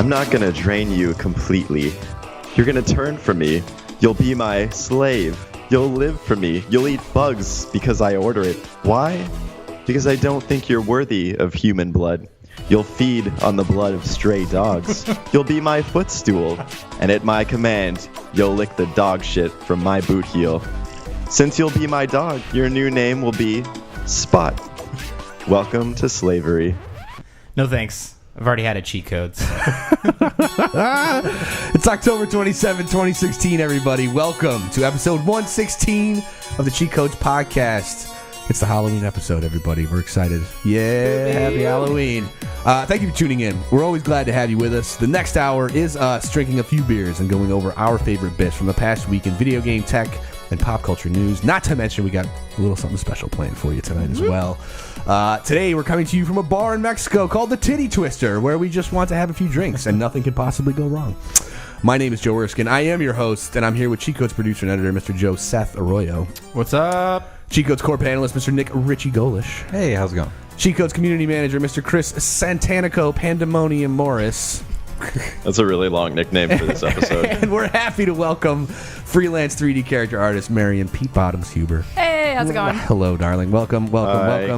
I'm not gonna drain you completely. You're gonna turn from me. You'll be my slave. You'll live for me. You'll eat bugs because I order it. Why? Because I don't think you're worthy of human blood. You'll feed on the blood of stray dogs. You'll be my footstool. And at my command, you'll lick the dog shit from my boot heel. Since you'll be my dog, your new name will be Spot. Welcome to slavery. No thanks. I've already had a cheat codes. It's October 27, 2016, everybody. Welcome to episode 116 of the Cheat Codes podcast. It's the Halloween episode, everybody. We're excited. Yeah, happy Halloween. Thank you for tuning in. We're always glad to have you with us. The next hour is us drinking a few beers and going over our favorite bits from the past week in video game tech and pop culture news. Not to mention, we got a little something special planned for you tonight as well. Today, we're coming to you from a bar in Mexico called the Titty Twister, where we just want to have a few drinks and nothing could possibly go wrong. My name is Joe Erskine. I am your host, and I'm here with Cheat Codes producer and editor, Mr. Joe Seth Arroyo. What's up? Cheat Codes core panelist, Mr. Nick Richie Golish. Hey, how's it going? Cheat Codes community manager, Mr. Chris Santanico Pandemonium Morris. That's a really long nickname for this episode. And we're happy to welcome freelance 3D character artist Marian Pete Bottoms Huber. Hey, how's it going? Hello, darling. Welcome. Hi.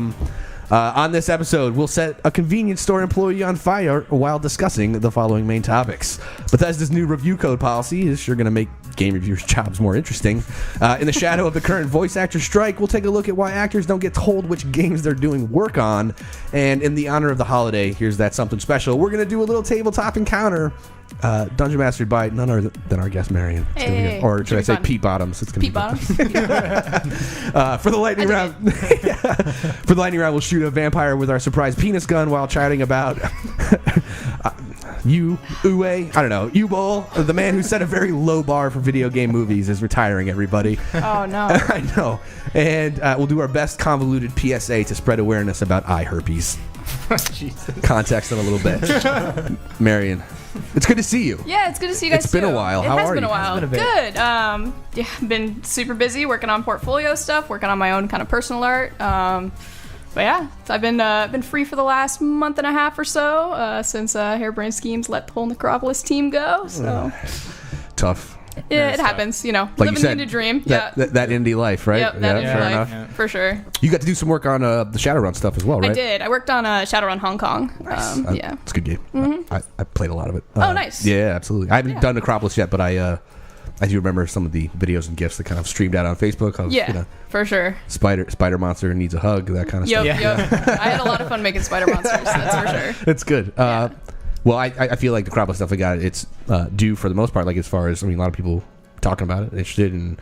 On this episode, we'll set a convenience store employee on fire while discussing the following main topics. Bethesda's new review code policy is sure going to make game reviewers' jobs more interesting. In the shadow of the current voice actor strike, we'll take a look at why actors don't get told which games they're doing work on. And in the honor of the holiday, here's that something special. We're going to do a little tabletop encounter. Dungeon mastered by none other than our guest Marian. Hey, or should I say fun. Pete Bottoms? It's Pete Bottoms? For the lightning round, for the lightning round, we'll shoot a vampire with our surprise penis gun while chatting about Uwe. I don't know. Uwe Boll, the man who set a very low bar for video game movies, is retiring. Everybody. Oh no. I know. And we'll do our best convoluted PSA to spread awareness about eye herpes. Jesus. Context in a little bit. Marian. It's good to see you. Yeah, it's good to see you guys. It's been too. a while. How it has are been you? a while. It's been a bit. Good. Yeah, been super busy working on portfolio stuff, working on my own kind of personal art. But yeah, so I've been free for the last month and a half or so since Harebrained Schemes let the whole Necropolis team go. So Tough. yeah, it happens. You know, Like living you said, the dream. That indie life, right? Yep, that yeah, indie fair life, enough. for sure. You got to do some work on the Shadowrun stuff as well, right? I did. I worked on Shadowrun Hong Kong. Yeah. It's a good game. I played a lot of it. Oh, nice. Yeah, absolutely. I haven't done Necropolis yet, but I do remember some of the videos and GIFs that kind of streamed out on Facebook. Of, Yeah, you know, for sure. spider monster needs a hug, that kind of Yep, stuff. yep. I had a lot of fun making spider monsters, that's for sure. It's good. Well, I feel like the Necropolis stuff, it's due for the most part, like as far as, I mean, a lot of people talking about it, interested, and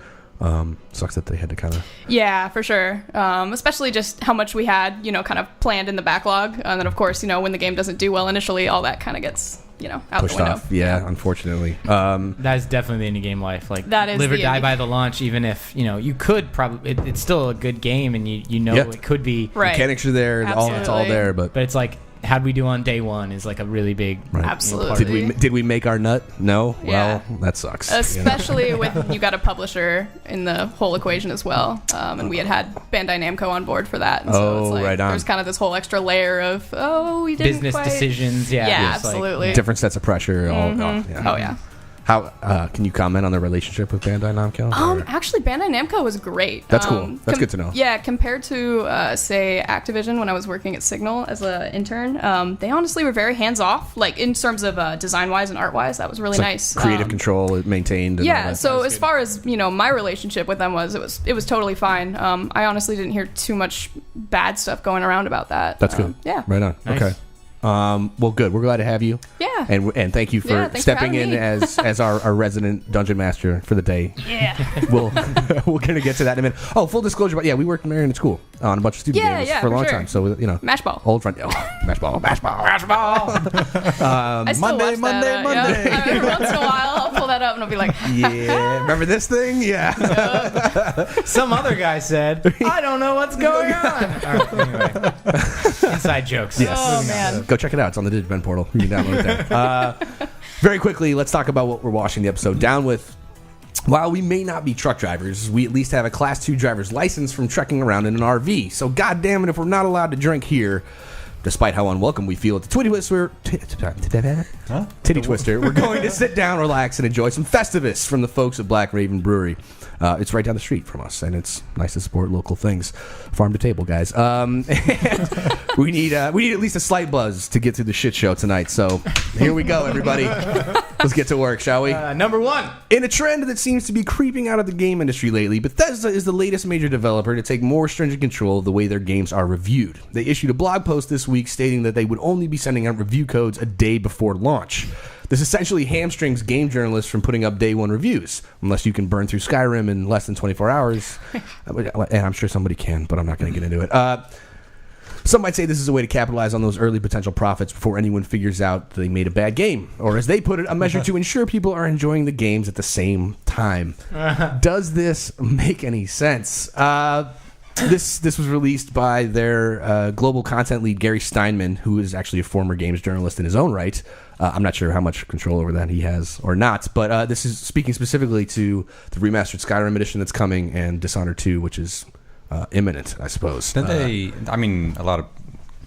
sucks that they had to kind of... Yeah, for sure. Especially just how much we had, kind of planned in the backlog. And then, of course, when the game doesn't do well initially, all that kind of gets, out pushed the window. off. Yeah, unfortunately. That is definitely the indie game life. Like, That is live or the die indie- by the launch, even if, you could probably... It's still a good game, and you know Yeah. it could be... Right. Mechanics are there, it's all Absolutely. there, but... But it's like, how'd we do on day one is like a really big... Right. Absolutely. Did we make our nut? No? Yeah. Well, that sucks. Especially when you got a publisher in the whole equation as well. And we had Bandai Namco on board for that. And so it's like, right on. there's kind of this whole extra layer of, we didn't Business quite... decisions, yeah. Yeah, just like- absolutely. Different sets of pressure. Oh, yeah. How can you comment on the relationship with Bandai Namco? Or- Actually, Bandai Namco was great. That's cool. That's good to know. Yeah, compared to, say, Activision when I was working at Signal as an intern, they honestly were very hands-off, like in terms of design-wise and art-wise. That was really It's like nice. creative control maintained. And all Yeah, that. so as far as, my relationship with them was, it was totally fine. I honestly didn't hear too much bad stuff going around about that. That's good. Yeah. Right on. Nice. Okay. Well, good. We're glad to have you. Yeah. And thank you for Yeah, thanks for stepping having in me. as our resident dungeon master for the day. Yeah. We're gonna get to that in a minute. Oh, full disclosure, but yeah, we worked with Marian at school on a bunch of student Yeah, games yeah, for a for long sure. time. So Mash ball. old friend. Oh, mashball. I still watch Monday. that. Yeah. Every once in a while, I'll pull that up and I'll be like, Yeah, remember this thing? Yeah. Some other guy said, I don't know what's going on. All right, anyway. Inside jokes. Yes. oh man. Go check it out. It's on the Digipen portal. You can download it there. Very quickly, let's talk about what we're washing the episode down with. While we may not be truck drivers, we at least have a Class 2 driver's license from trekking around in an RV. So, goddamn it, if we're not allowed to drink here, despite how unwelcome we feel at the Titty Twister, Titty Twister, we're going to sit down, relax, and enjoy some Festivus from the folks at Black Raven Brewery. It's right down the street from us, and it's nice to support local things, farm to table, guys. We need at least a slight buzz to get through the shit show tonight. So here we go, everybody. Let's get to work, shall we? Number one. In a trend that seems to be creeping out of the game industry lately, Bethesda is the latest major developer to take more stringent control of the way their games are reviewed. They issued a blog post this week stating that they would only be sending out review codes a day before launch. This essentially hamstrings game journalists from putting up day one reviews, unless you can burn through Skyrim in less than 24 hours. And I'm sure somebody can, but I'm not going to get into it. Some might say this is a way to capitalize on those early potential profits before anyone figures out they made a bad game. Or as they put it, a measure to ensure people are enjoying the games at the same time. Does this make any sense? This was released by their global content lead, Gary Steinman, who is actually a former games journalist in his own right. I'm not sure how much control over that he has or not, but this is speaking specifically to the remastered Skyrim edition that's coming and Dishonored 2, which is imminent, I suppose. A lot of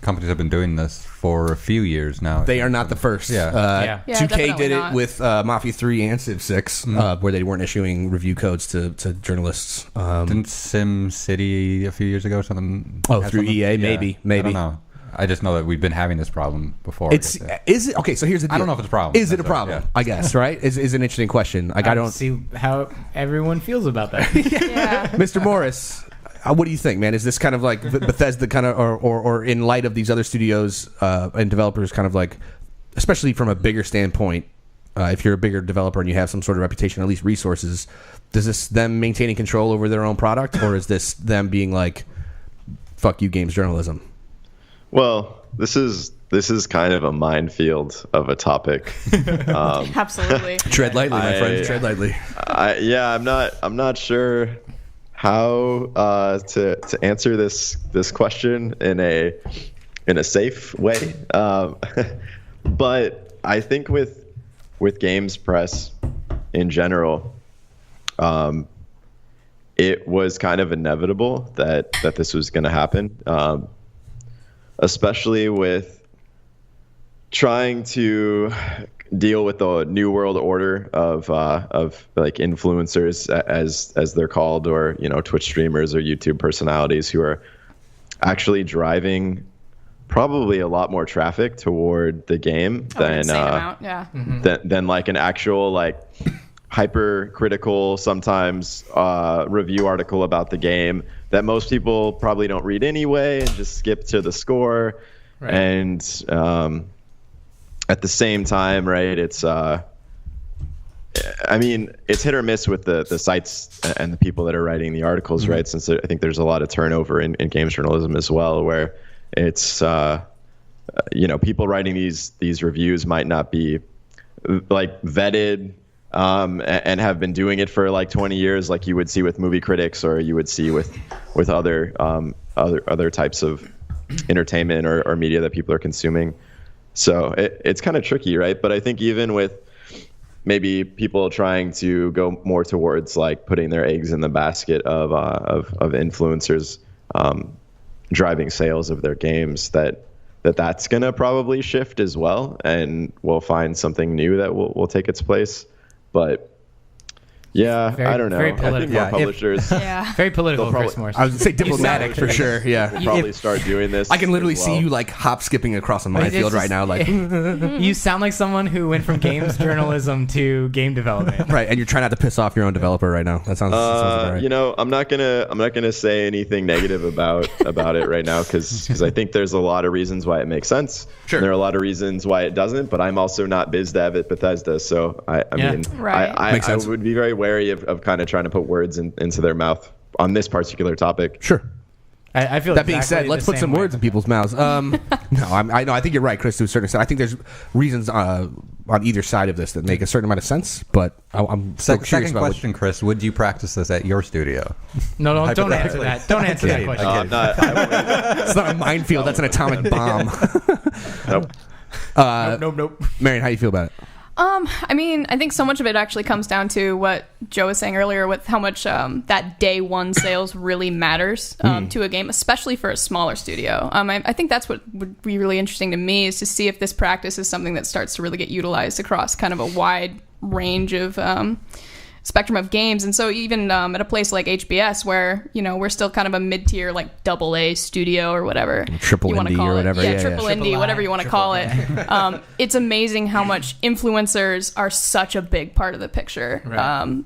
companies have been doing this for a few years now. They are not the first. 2K did it with Mafia 3 and Civ 6, where they weren't issuing review codes to journalists. Didn't Sim City a few years ago something? Oh, through EA, maybe. I don't know. I just know that we've been having this problem before. Is it okay? So here's the deal. I don't know if it's a problem. Is it a problem? I guess, right? Is an interesting question. Like, I don't see how everyone feels about that. Mr. Morris, what do you think, man? Is this kind of like Bethesda kind of, or in light of these other studios and developers, kind of like, especially from a bigger standpoint, if you're a bigger developer and you have some sort of reputation, at least resources, does this them maintaining control over their own product, or is this them being like, fuck you, games journalism? Well, this is kind of a minefield of a topic. Absolutely. Tread lightly, my friend. Tread lightly. I'm not sure how to answer this question in a safe way. But I think with games press in general, it was kind of inevitable that this was going to happen. Especially with trying to deal with the new world order of like influencers, as they're called, or Twitch streamers or YouTube personalities who are actually driving probably a lot more traffic toward the game than like an actual like hypercritical sometimes review article about the game that most people probably don't read anyway and just skip to the score. Right. And at the same time, right, it's it's hit or miss with the sites and the people that are writing the articles, right? Since I think there's a lot of turnover in games journalism as well, where it's people writing these reviews might not be like vetted and have been doing it for like 20 years, like you would see with movie critics, or you would see with other types of entertainment or media that people are consuming. So it's kind of tricky, right? But I think even with maybe people trying to go more towards like putting their eggs in the basket of influencers driving sales of their games, that's gonna probably shift as well, and we'll find something new that will take its place. But yeah, I don't know. I think more publishers. Very political, Chris Morris. I was going to say diplomatic for sure. Yeah, will probably start doing this. I can literally see you like hop skipping across a minefield right now. Like you sound like someone who went from games journalism to game development. Right, and you're trying not to piss off your own developer right now. That sounds about right. I'm not gonna say anything negative about it right now because I think there's a lot of reasons why it makes sense. Sure. There are a lot of reasons why it doesn't, but I'm also not biz dev at Bethesda, so I would be very wary of kind of trying to put words into their mouth on this particular topic. Sure. I feel that being said, let's put some words in people's mouths. I think you're right, Chris, to a certain extent. I think there's reasons on either side of this that make a certain amount of sense, but I'm still curious about question, Chris. Would you practice this at your studio? No, don't answer that. Don't answer that question. It's not a minefield. That's an atomic bomb. Nope. Nope. Marian, how do you feel about it? I mean, I think so much of it actually comes down to what Joe was saying earlier with how much that day one sales really matters to a game, especially for a smaller studio. I think that's what would be really interesting to me, is to see if this practice is something that starts to really get utilized across kind of a wide range of spectrum of games. And so even at a place like HBS, where, you know, we're still kind of a mid-tier, like AA studio or whatever triple you want to indie call or it. whatever. Yeah, triple indie, whatever you want to call it. It's amazing how much influencers are such a big part of the picture,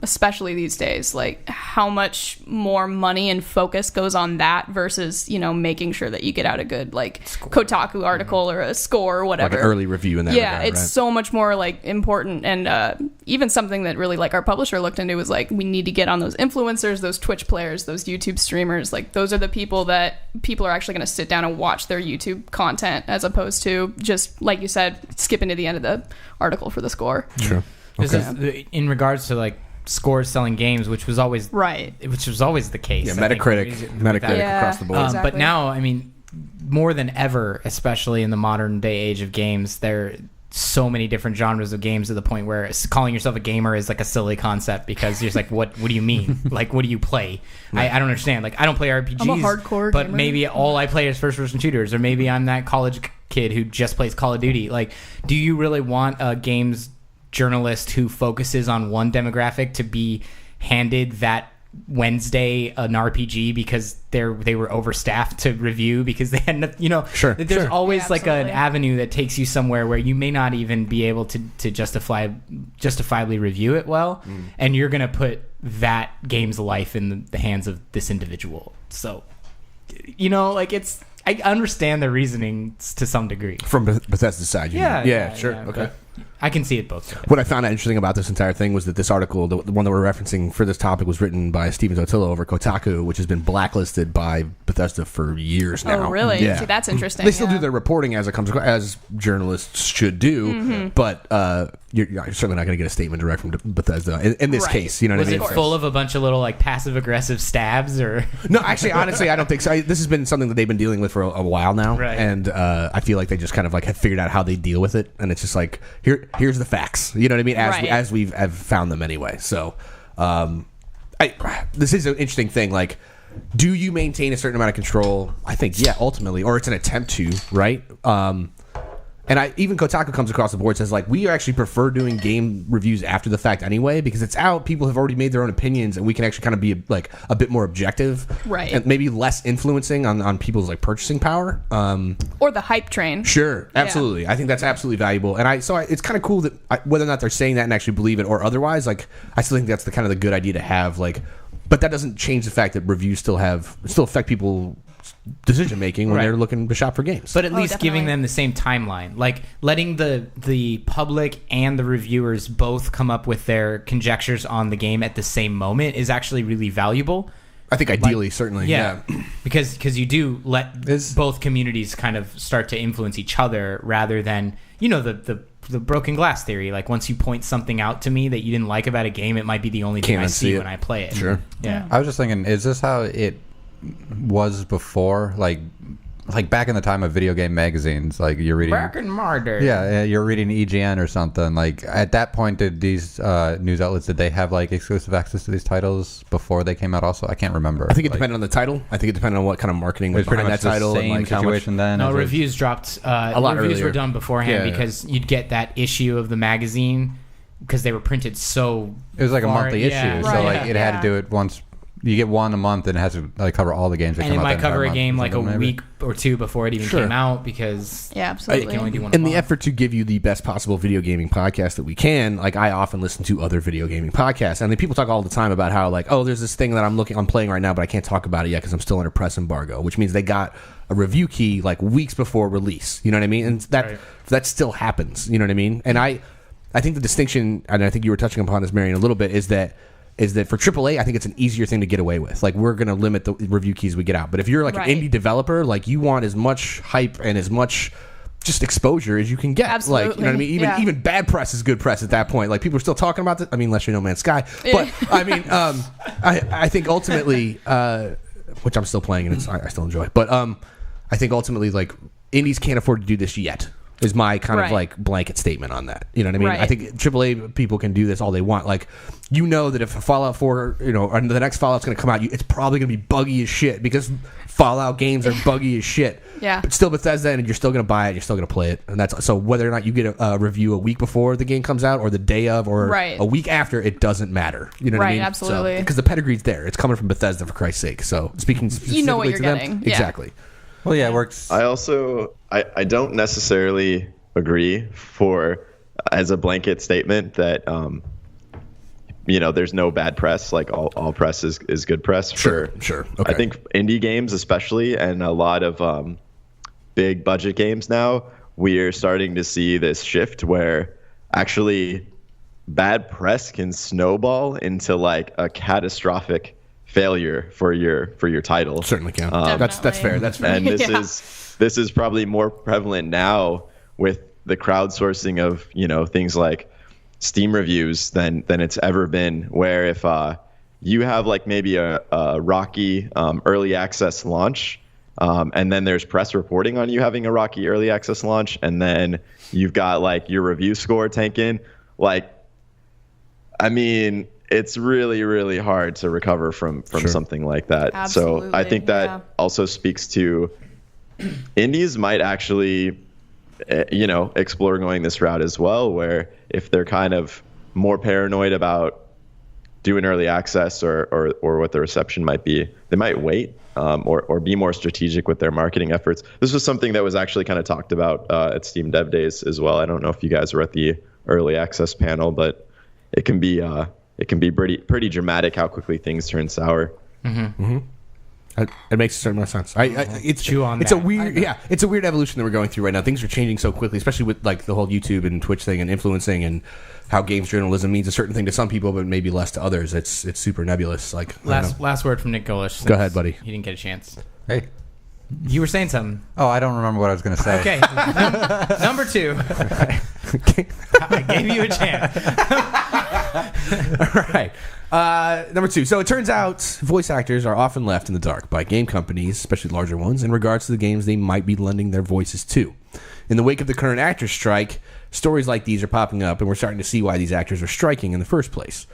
especially these days. Like how much more money and focus goes on that versus, you know, making sure that you get out a good like Kotaku article or a score or whatever. Like an early review in that regard, it's so much more like important. And even something that really like our publisher looked into was like, we need to get on those influencers, those Twitch players, those YouTube streamers. Like those are the people that people are actually going to sit down and watch their YouTube content, as opposed to just, like you said, skipping to the end of the article for the score. Sure. This is in regards to like scores selling games, which was always the case. Yeah, Metacritic across the board. But now, I mean, more than ever, especially in the modern day age of games, there so many different genres of games to the point where calling yourself a gamer is like a silly concept, because you're just like, what do you mean? Like, what do you play? I don't understand. Like, I don't play RPGs. I'm a hardcore but gamer. Maybe all I play is first-person shooters, or maybe I'm that college kid who just plays Call of Duty. Like, do you really want a games journalist who focuses on one demographic to be handed that Wednesday an RPG because they were overstaffed to review because they had nothing, you know? There's always like an avenue that takes you somewhere where you may not even be able to justifiably review it well, and you're gonna put that game's life in the hands of this individual. So, you know, like I understand the reasoning to some degree from Bethesda's side. Sure. Okay. I can see it both sides. What I found interesting about this entire thing was that this article, the one that we're referencing for this topic, was written by Steven Totillo over Kotaku, which has been blacklisted by Bethesda for years now. Oh, really? Yeah. See, that's interesting. They still do their reporting as journalists should do, but you're certainly not going to get a statement direct from Bethesda in this case. You know what I mean? Was it full of a bunch of little like passive aggressive stabs, or no? Actually, honestly, I don't think so. This has been something that they've been dealing with for a while now, and I feel like they just kind of like have figured out how they deal with it, and it's just like here's the facts. You know what I mean? As we've found them anyway. So, this is an interesting thing. Like, do you maintain a certain amount of control? I think ultimately, or it's an attempt to, right? And even Kotaku comes across the board, says like, we actually prefer doing game reviews after the fact anyway, because it's out, people have already made their own opinions, and we can actually kind of be like a bit more objective, and maybe less influencing on people's like purchasing power, or the hype train. Sure, absolutely. I think that's absolutely valuable, and it's kind of cool that whether or not they're saying that and actually believe it or otherwise, like I still think that's the kind of the good idea to have, like, but that doesn't change the fact that reviews still affect people decision making when they're looking to shop for games, but at least giving them the same timeline, like letting the public and the reviewers both come up with their conjectures on the game at the same moment is actually really valuable. I think ideally, certainly, because you do let both communities kind of start to influence each other rather than, you know, the broken glass theory. Like, once you point something out to me that you didn't like about a game, it might be the only thing I see when I play it. Sure. Yeah. I was just thinking, is this how it was before, like back in the time of video game magazines, like you're reading back in my day, you're reading EGN or something. Like, at that point, did these news outlets, did they have like exclusive access to these titles before they came out also? I can't remember. I think it depended on the title. I think it depended on what kind of marketing was behind that title. Same and like situation then. No, reviews dropped. A lot reviews earlier. Were done beforehand because you'd get that issue of the magazine because they were printed so. It was like a monthly issue, so like it had to do it once. You get one a month, and it has to like cover all the games that come out. And it might cover a game like a maybe. week or two before it even came out, because absolutely. It can only do one. In the effort to give you the best possible video gaming podcast that we can, like I often listen to other video gaming podcasts, and people talk all the time about how like, oh, there's this thing that I'm playing right now, but I can't talk about it yet because I'm still under press embargo, which means they got a review key like weeks before release. You know what I mean? And that still happens. You know what I mean? And I think the distinction, and I think you were touching upon this, Marian, a little bit, is that for AAA, I think it's an easier thing to get away with. Like, we're going to limit the review keys we get out. But if you're like an indie developer, like, you want as much hype and as much just exposure as you can get. Absolutely. Like, you know what I mean? Even bad press is good press at that point. Like, people are still talking about this. I mean, unless you're No Man's Sky. But, I mean, I think ultimately, which I'm still playing and I still enjoy. But I think ultimately, like, indies can't afford to do this yet. Is my kind of Right. like blanket statement on that. You know what I mean? Right. I think AAA people can do this all they want. Like, you know that if Fallout 4, or the next Fallout's going to come out, it's probably going to be buggy as shit because Fallout games are buggy as shit. Yeah. But still Bethesda, and you're still going to buy it, you're still going to play it. And that's so whether or not you get a review a week before the game comes out or the day of or Right. a week after, it doesn't matter. You know what I Right, mean? absolutely. Because the pedigree's there. It's coming from Bethesda, for Christ's sake. So speaking You know what specifically you're to them, getting. Yeah. exactly. Well, yeah, it works. I also I don't necessarily agree as a blanket statement that there's no bad press. Like all press is good press. Sure. Okay. I think indie games especially, and a lot of big budget games now, we are starting to see this shift where actually bad press can snowball into like a catastrophic failure for your title. Certainly can. That's Definitely. fair. That's fair. And this Yeah. is probably more prevalent now with the crowdsourcing of things like Steam reviews than it's ever been. Where if you have like maybe a rocky early access launch, and then there's press reporting on you having a rocky early access launch, and then you've got like your review score tanking, it's really, really hard to recover from something like that. Absolutely, So I think that yeah. also speaks to indies might actually, explore going this route as well, where if they're kind of more paranoid about doing early access or what the reception might be, they might wait or be more strategic with their marketing efforts. This was something that was actually kind of talked about at Steam Dev Days as well. I don't know if you guys were at the early access panel, but it can be pretty dramatic how quickly things turn sour. It makes a certain amount of sense. It's Chew on it's that. a weird, it's a weird evolution that we're going through right now. Things are changing so quickly, especially with like the whole YouTube and Twitch thing and influencing and how games journalism means a certain thing to some people, but maybe less to others. It's super nebulous. Like I don't know. Last word from Nick Golish. Go ahead, buddy. He didn't get a chance. Hey. You were saying something. Oh, I don't remember what I was going to say. Okay. Number 2. I gave you a chance. All right. Number 2. So it turns out voice actors are often left in the dark by game companies, especially larger ones, in regards to the games they might be lending their voices to. In the wake of the current actors strike, stories like these are popping up, and we're starting to see why these actors are striking in the first place.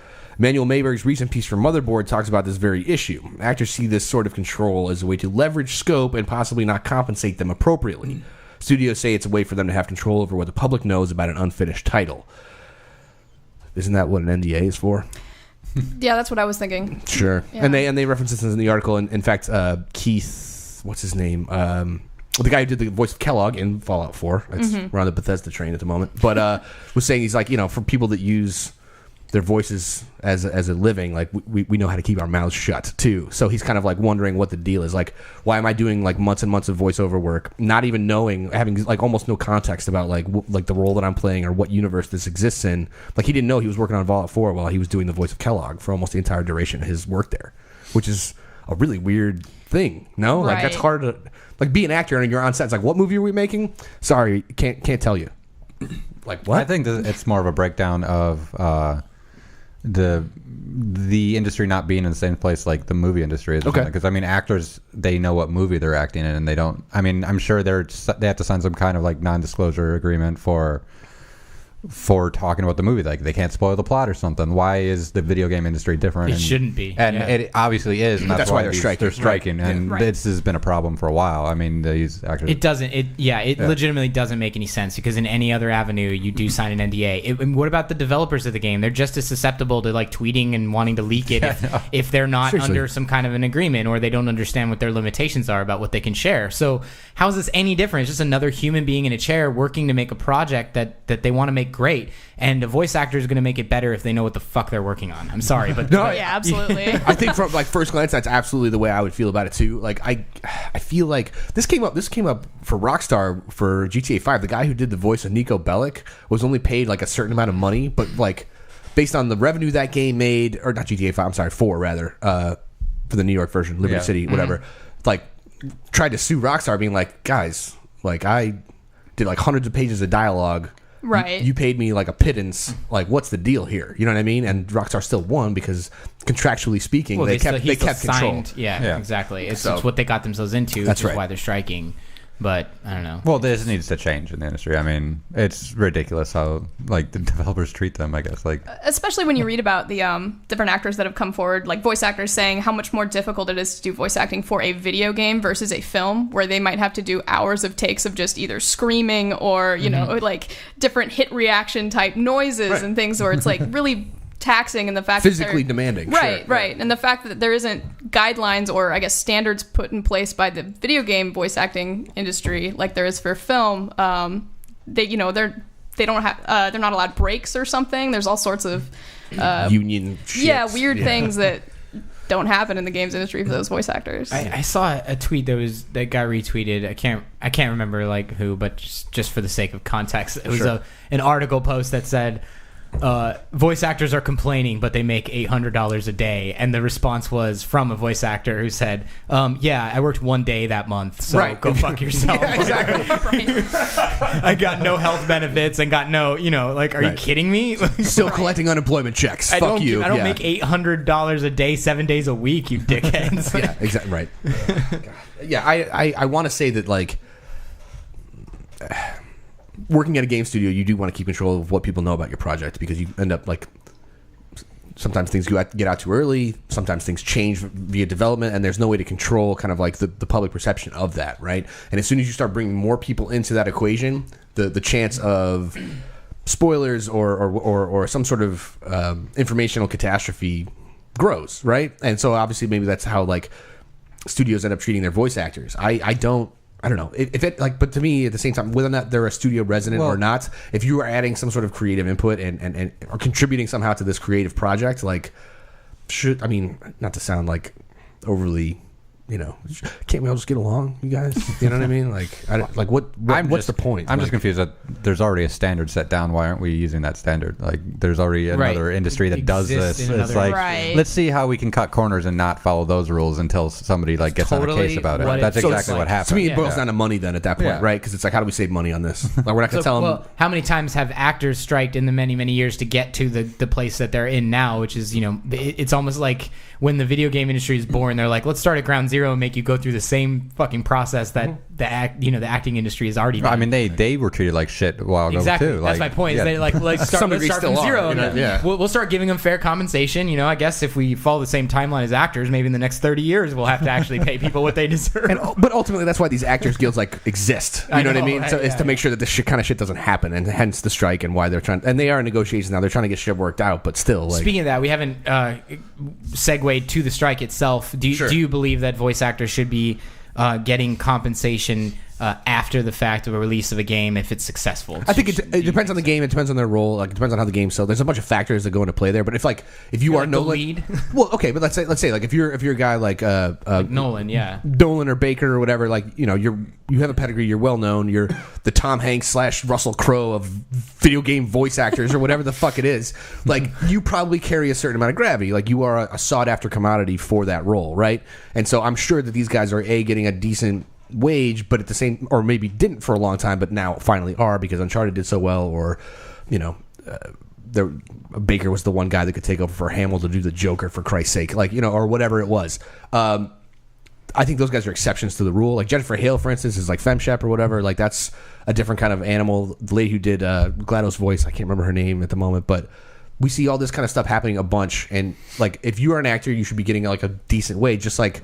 Manuel Mayberg's recent piece for Motherboard talks about this very issue. Actors see this sort of control as a way to leverage scope and possibly not compensate them appropriately. Studios say it's a way for them to have control over what the public knows about an unfinished title. Isn't that what an NDA is for? Yeah, that's what I was thinking. Sure. Yeah. And they reference this in the article. And in fact, Keith, what's his name? The guy who did the voice of Kellogg in Fallout 4. We're on the Bethesda train at the moment. But was saying he's like, for people that use their voices as a living, like we know how to keep our mouths shut too. So he's kind of like wondering what the deal is. Like, why am I doing like months and months of voiceover work, not even knowing, having like almost no context about like the role that I'm playing or what universe this exists in. Like he didn't know he was working on Fallout 4 while he was doing the voice of Kellogg for almost the entire duration of his work there, which is a really weird thing. No, like that's Right. hard to like be an actor and you're on set. It's like, what movie are we making? Sorry, can't tell you. Like what? I think that it's more of a breakdown of the industry not being in the same place like the movie industry is. Okay. Because actors, they know what movie they're acting in, and they don't. I'm sure they have to sign some kind of like non-disclosure agreement for talking about the movie. Like they can't spoil the plot or something. Why is the video game industry different? It shouldn't be. And Yeah. it obviously is, and that's why they're they're striking. striking, Right. and Yeah. Right. this has been a problem for a while. These actors. It doesn't. It legitimately doesn't make any sense because in any other avenue you do sign an NDA. And what about the developers of the game? They're just as susceptible to like tweeting and wanting to leak it if they're not Seriously. under some kind of an agreement or they don't understand what their limitations are about what they can share. So how is this any different? It's just another human being in a chair working to make a project that they want to make great. And a voice actor is going to make it better if they know what the fuck they're working on. I'm sorry, but No, Yeah, absolutely. I think from like first glance, that's absolutely the way I would feel about it too. Like I feel like this came up for Rockstar for GTA 5. The guy who did the voice of Nico Bellic was only paid like a certain amount of money, but like based on the revenue that game made, or not GTA 5, I'm sorry, 4 rather, for the New York version, Liberty Yeah. City, whatever. Like tried to sue Rockstar, being like, guys, like I did like hundreds of pages of dialogue. Right. You paid me like a pittance. Like, what's the deal here? You know what I mean? And Rockstar still won because contractually speaking, well, they still- kept he still control. signed- Yeah, Yeah. exactly. It's So- what they got themselves into, That's which is right. why they're striking. But I don't know. Well, this needs to change in the industry. I mean, it's ridiculous how like the developers treat them, I guess. Like, especially when you read about the different actors that have come forward, like voice actors saying how much more difficult it is to do voice acting for a video game versus a film, where they might have to do hours of takes of just either screaming or, you know, like different hit reaction type noises and things, where it's like really taxing, and the fact physically that demanding. Right, Sure. right. And the fact that there isn't guidelines or I guess standards put in place by the video game voice acting industry like there is for film, they don't have they're not allowed breaks or something. There's all sorts of Union shit. weird things that don't happen in the games industry for those voice actors. I saw a tweet that got retweeted. I can't remember like who, but just for the sake of context, it was an article post that said voice actors are complaining, but they make $800 a day, and the response was from a voice actor who said, "Yeah, I worked one day that month, so go fuck yourself." Yeah, exactly. I got no health benefits and got no, like, are you kidding me? Still collecting unemployment checks. Fuck you. I don't make $800 a day, 7 days a week, you dickheads. Yeah, exactly right. Yeah, I want to say that like. Working at a game studio, you do want to keep control of what people know about your project, because you end up like sometimes things get out too early, sometimes things change via development, and there's no way to control kind of like the public perception of that, right? And as soon as you start bringing more people into that equation, the chance of spoilers or some sort of informational catastrophe grows, right? And so obviously maybe that's how like studios end up treating their voice actors. I don't know if it like, but to me at the same time, whether or not they're a studio resident or not, if you are adding some sort of creative input and are contributing somehow to this creative project, like not to sound like overly, can't we all just get along, you guys? You know what I mean? Like, what's the point? I'm like, just confused that there's already a standard set down. Why aren't we using that standard? Like, there's already another industry that does this. It's like, let's see how we can cut corners and not follow those rules until somebody like gets on a case about it. That's exactly what happened. To me, it boils down to money then at that point, right? Because it's like, how do we save money on this? Like, we're not going to tell them. Well, how many times have actors striked in the many, many years to get to the place that they're in now, which is, it's almost like when the video game industry is born, they're like, let's start at ground zero and make you go through the same fucking process that the acting industry has already done. I mean, they were treated like shit a while ago too. That's my point. Is they let's start from zero. We'll start giving them fair compensation. I guess if we follow the same timeline as actors, maybe in the next 30 years we'll have to actually pay people what they deserve. But ultimately, that's why these actors guilds like exist. You know what I mean? Right? So it's to make sure that this kind of shit doesn't happen, and hence the strike and why they're trying. And they are in negotiations now. They're trying to get shit worked out, but still. Like, speaking of that, we haven't segued to the strike itself. Do you believe that voice actors should be getting compensation after the fact of a release of a game if it's successful? I think it depends on the game. It depends on their role. Like, it depends on how the game sells. There's a bunch of factors that go into play there. But if you are like Nolan, the lead. Well, okay, but let's say like if you're a guy like Nolan, Nolan or Baker or whatever, like you have a pedigree. You're well known. You're the Tom Hanks / Russell Crowe of video game voice actors or whatever the fuck it is. Like, you probably carry a certain amount of gravity. Like, you are a sought after commodity for that role, right? And so I'm sure that these guys are getting a decent wage, but at the same, or maybe didn't for a long time, but now finally are because Uncharted did so well, or Baker was the one guy that could take over for Hamill to do the Joker, for Christ's sake, like, or whatever it was. I think those guys are exceptions to the rule. Like Jennifer Hale, for instance, is like FemShep or whatever. Like, that's a different kind of animal. The lady who did GLaDOS' voice, I can't remember her name at the moment, but we see all this kind of stuff happening a bunch. And like, if you are an actor, you should be getting like a decent wage. Just like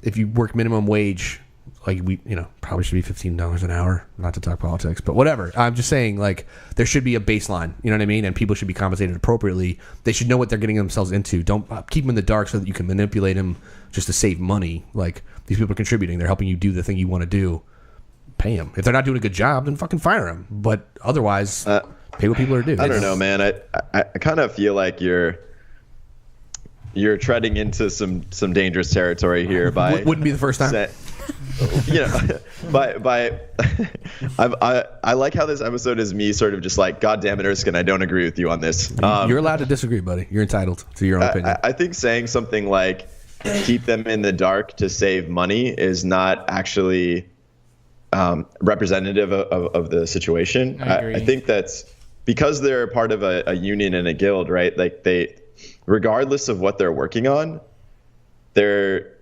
if you work minimum wage, like, we probably should be $15 an hour. Not to talk politics, but whatever. I'm just saying, like, there should be a baseline. You know what I mean? And people should be compensated appropriately. They should know what they're getting themselves into. Don't keep them in the dark so that you can manipulate them just to save money. Like, these people are contributing. They're helping you do the thing you want to do. Pay them. If they're not doing a good job, then fucking fire them. But otherwise, pay what people are due. I don't know, man. I kind of feel like you're treading into some dangerous territory here by wouldn't be the first time. I like how this episode is me sort of just like, God damn it, Erskine, I don't agree with you on this. You're allowed to disagree, buddy. You're entitled to your own opinion. I think saying something like keep them in the dark to save money is not actually representative of the situation. I agree. I think that's because they're part of a union and a guild, right? Like, they, regardless of what they're working on, they're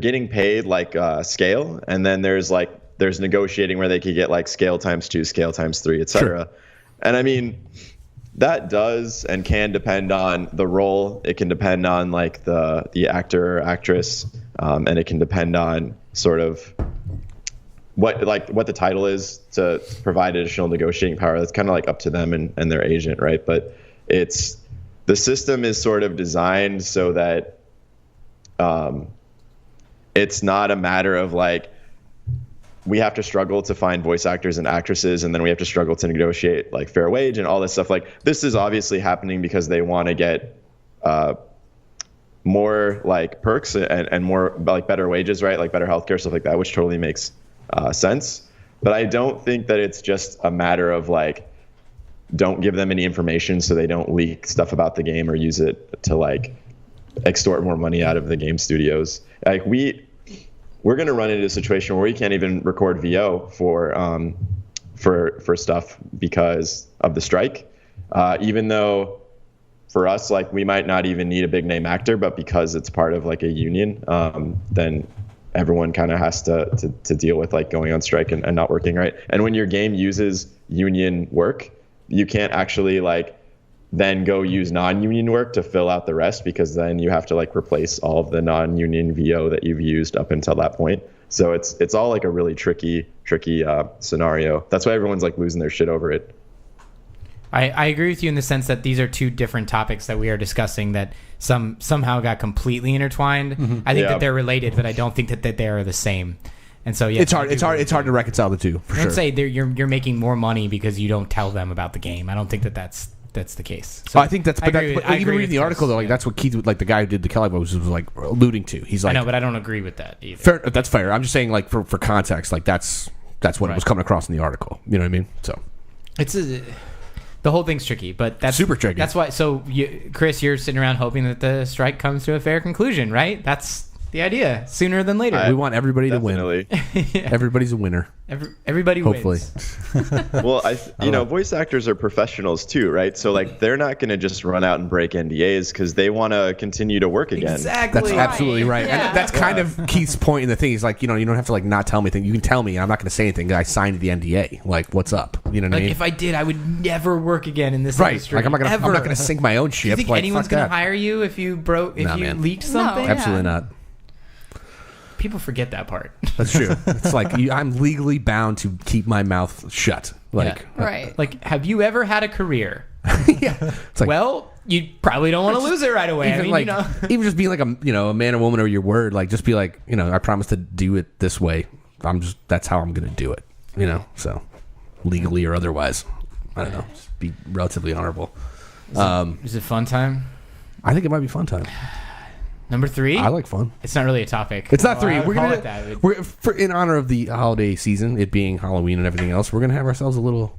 getting paid like scale, and then there's like there's negotiating where they could get like scale ×2, scale ×3, etc. Sure. And I mean, that does and can depend on the role. It can depend on like the actor or actress, and it can depend on sort of what the title is to provide additional negotiating power. That's kind of like up to them and their agent, right? But the system is sort of designed so that it's not a matter of like we have to struggle to find voice actors and actresses, and then we have to struggle to negotiate like fair wage and all this stuff. Like this is obviously happening because they want to get more like perks and more like better wages, right? Like better healthcare, stuff like that, which totally makes sense. But I don't think that it's just a matter of like, don't give them any information so they don't leak stuff about the game or use it to like extort more money out of the game studios. Like we're going to run into a situation where we can't even record VO for stuff because of the strike. Even though for us, like we might not even need a big name actor, but because it's part of like a union, then everyone kind of has to deal with like going on strike and not working, right? And when your game uses union work, you can't actually like then go use non-union work to fill out the rest, because then you have to like replace all of the non-union VO that you've used up until that point. So it's all like a really tricky scenario. That's why everyone's like losing their shit over it. I agree with you in the sense that these are two different topics that we are discussing that somehow got completely intertwined. Mm-hmm. I think that they're related, but I don't think that they are the same. And so, yeah, it's hard to reconcile the two. For I don't sure. say you're making more money because you don't tell them about the game. I don't think that's the case. So I think that's. But even reading the article though, like that's what Keith, like the guy who did the Kelly was like alluding to. He's like, I know, but I don't agree with that either. That's fair. I'm just saying, like for context, like that's what it was coming across in the article. You know what I mean? So it's the whole thing's tricky, but that's super tricky. That's why. So, Chris, you're sitting around hoping that the strike comes to a fair conclusion, right? That's the idea. Sooner than later. We want everybody definitely to win. Yeah. Everybody's a winner. Everybody hopefully wins. Well, voice actors are professionals too, right? So like they're not going to just run out and break NDAs because they want to continue to work again. Exactly. That's absolutely right. Yeah. And that's kind of Keith's point in the thing. He's like, you don't have to like not tell me anything. You can tell me. I'm not going to say anything. I signed the NDA. Like, what's up? You know what I mean? If I did, I would never work again in this right. industry. Like I'm not going to sink my own ship. You think like, anyone's going to hire you if you leaked something? No. Absolutely not. People forget that part. That's true. It's like I'm legally bound to keep my mouth shut. Like, right. Like, have you ever had a career? Yeah. It's like, well, you probably don't want to lose it right away. Even even just being like a man or woman or your word, like just be like, I promise to do it this way. That's how I'm going to do it. So legally or otherwise, I don't know. Just be relatively honorable. Is it fun time? I think it might be fun time. Number 3? I like fun. It's not really a topic. It's not 3. We're going to in honor of the holiday season, it being Halloween and everything else, we're going to have ourselves a little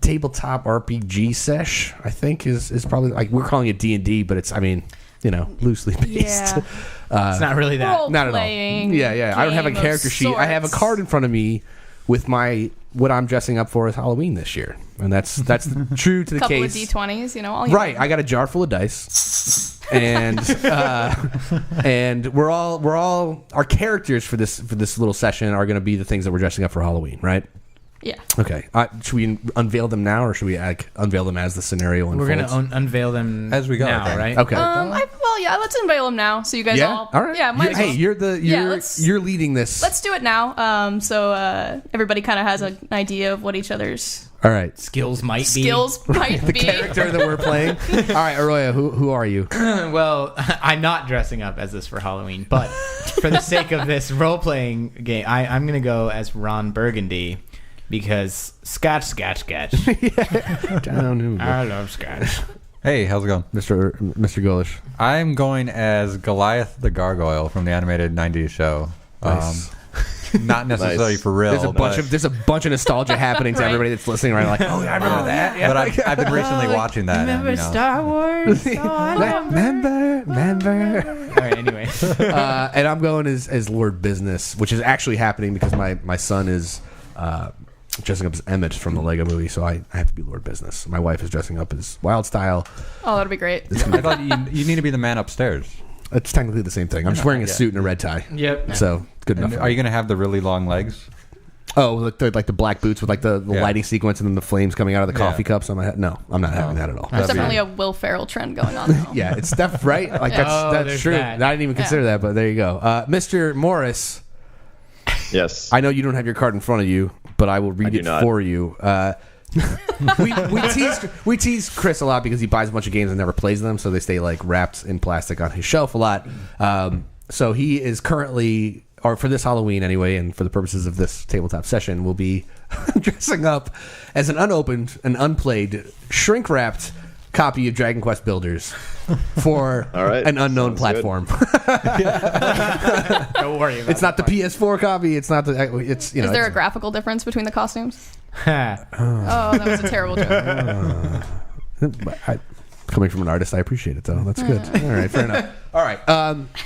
tabletop RPG sesh. I think is probably like we're calling it D&D, but it's loosely based. Yeah. It's not really that. Role Not at all. playing Yeah. I don't have a game of character sheet. I have a sorts. card in front of me with what I'm dressing up for as Halloween this year, and that's true to the Couple case. of D20s, all Right, I got a jar full of dice, and we're all our characters for this little session are going to be the things that we're dressing up for Halloween, right? Yeah. Okay. Should we unveil them now, or should we unveil them as the scenario unfolds? We're going to unveil them as we go now, okay. right? Okay. Let's unveil them now, so you guys all. All right. Yeah. Might as well. Hey, you're leading this. Let's do it now. So everybody kind of has an idea of what each other's all right. Skills might might The be. character that we're playing. All right, Arroyo, who are you? Well, I'm not dressing up as this for Halloween, but for the sake of this role-playing game, I'm going to go as Ron Burgundy because scotch. Down. I love scotch. Hey, how's it going? Mr. Golish. I'm going as Goliath the Gargoyle from the animated 90s show. Nice. Not necessarily Nice. for real. There's a bunch of nostalgia happening to Right. everybody that's listening right now. Like, oh, yeah, I remember that. Yeah. But I've been recently watching that. Remember and, Star Wars? Remember. All right, anyway. And I'm going as Lord Business, which is actually happening because my son is dressing up as Emmett from the Lego movie, so I have to be Lord Business. My wife is dressing up as Wild Style. Oh, that'll be great. I thought you need to be the man upstairs. It's technically the same thing. I'm just wearing a suit and a red tie. Yep. So good enough. And are you going to have the really long legs? Oh, like the black boots with like the lighting sequence and then the flames coming out of the coffee cups on my head. No, I'm not having that at all. There's definitely a Will Ferrell trend going on. Though. Yeah, it's right. Like that's true. that. I didn't even consider that, but there you go. Mr. Morris, Yes. I know you don't have your card in front of you, but I will read it for you. We tease Chris a lot because he buys a bunch of games and never plays them, so they stay like wrapped in plastic on his shelf a lot. So he is currently, or for this Halloween anyway, and for the purposes of this tabletop session, will be dressing up as an unopened and unplayed, shrink-wrapped copy of Dragon Quest Builders for an unknown platform. Don't worry about it. It's not the PS4 copy. It's not the. It's Is there a graphical difference between the costumes? Oh, that was a terrible joke. Coming from an artist, I appreciate it though. That's good. All right, fair enough. All right,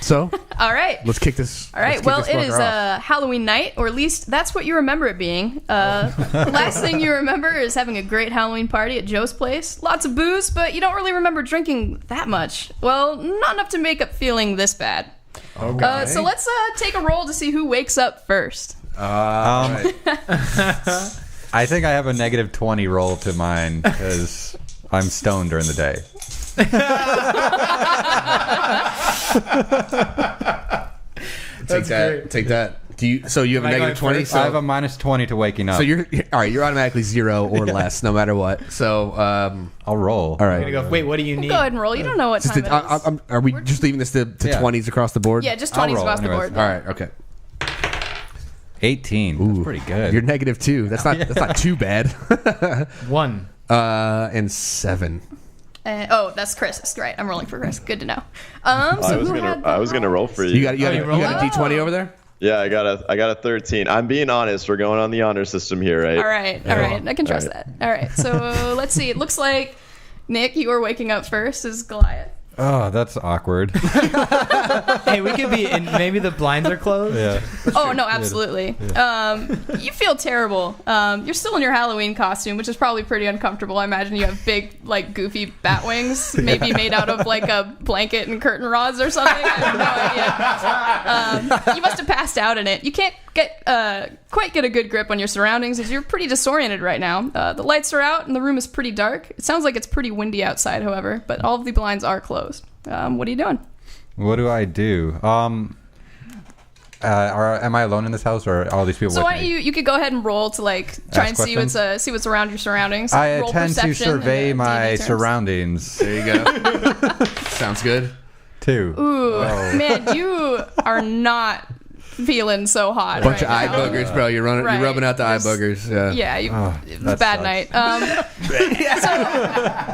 so all right, let's kick this. All right, well, it is Halloween night, or at least that's what you remember it being. Last thing you remember is having a great Halloween party at Joe's place. Lots of booze, but you don't really remember drinking that much. Well, not enough to make up feeling this bad. Okay. So let's take a roll to see who wakes up first. Right. I think I have a negative 20 roll to mine because I'm stoned during the day. Take that. Do you? So you have a negative 20. So I have a minus 20 to waking up. So you're all right. You're automatically 0 or less, no matter what. So I'll roll. All right. Go, wait, what do you need? Go ahead and roll. You don't know what time it is. Are we just leaving this to 20s across the board? Yeah, just 20s across the board. All right. Okay. 18. That's pretty good. You're negative 2. That's not too bad. 1. And 7. That's Chris. Right, I'm rolling for Chris. Good to know. I was gonna roll for you. You got a D20 over there? Yeah, I got a 13. I'm being honest. We're going on the honor system here, right? All right. I can trust that. All right. So let's see. It looks like Nick, you are waking up first as Goliath. Oh, that's awkward. Hey, we could be in. Maybe the blinds are closed. Yeah. Oh no, absolutely. You feel terrible. You're still in your Halloween costume, which is probably pretty uncomfortable. I imagine you have big, like, goofy bat wings, maybe made out of like a blanket and curtain rods or something. I have no idea. You must have passed out in it. You can't quite get a good grip on your surroundings as you're pretty disoriented right now. The lights are out and the room is pretty dark. It sounds like it's pretty windy outside, however, but all of the blinds are closed. What are you doing? What do I do? Am I alone in this house, or are all these people? So with why don't me? you could go ahead and roll to like try Ask and questions? see what's around your surroundings. I Roll tend to perception survey in my D&D terms. surroundings. There you go. Sounds good. 2. Ooh, man, you are not feeling so hot. Bunch right of now. eye boogers, bro. You're rubbing out the eye boogers. Yeah. Yeah, it was a bad sucks. night.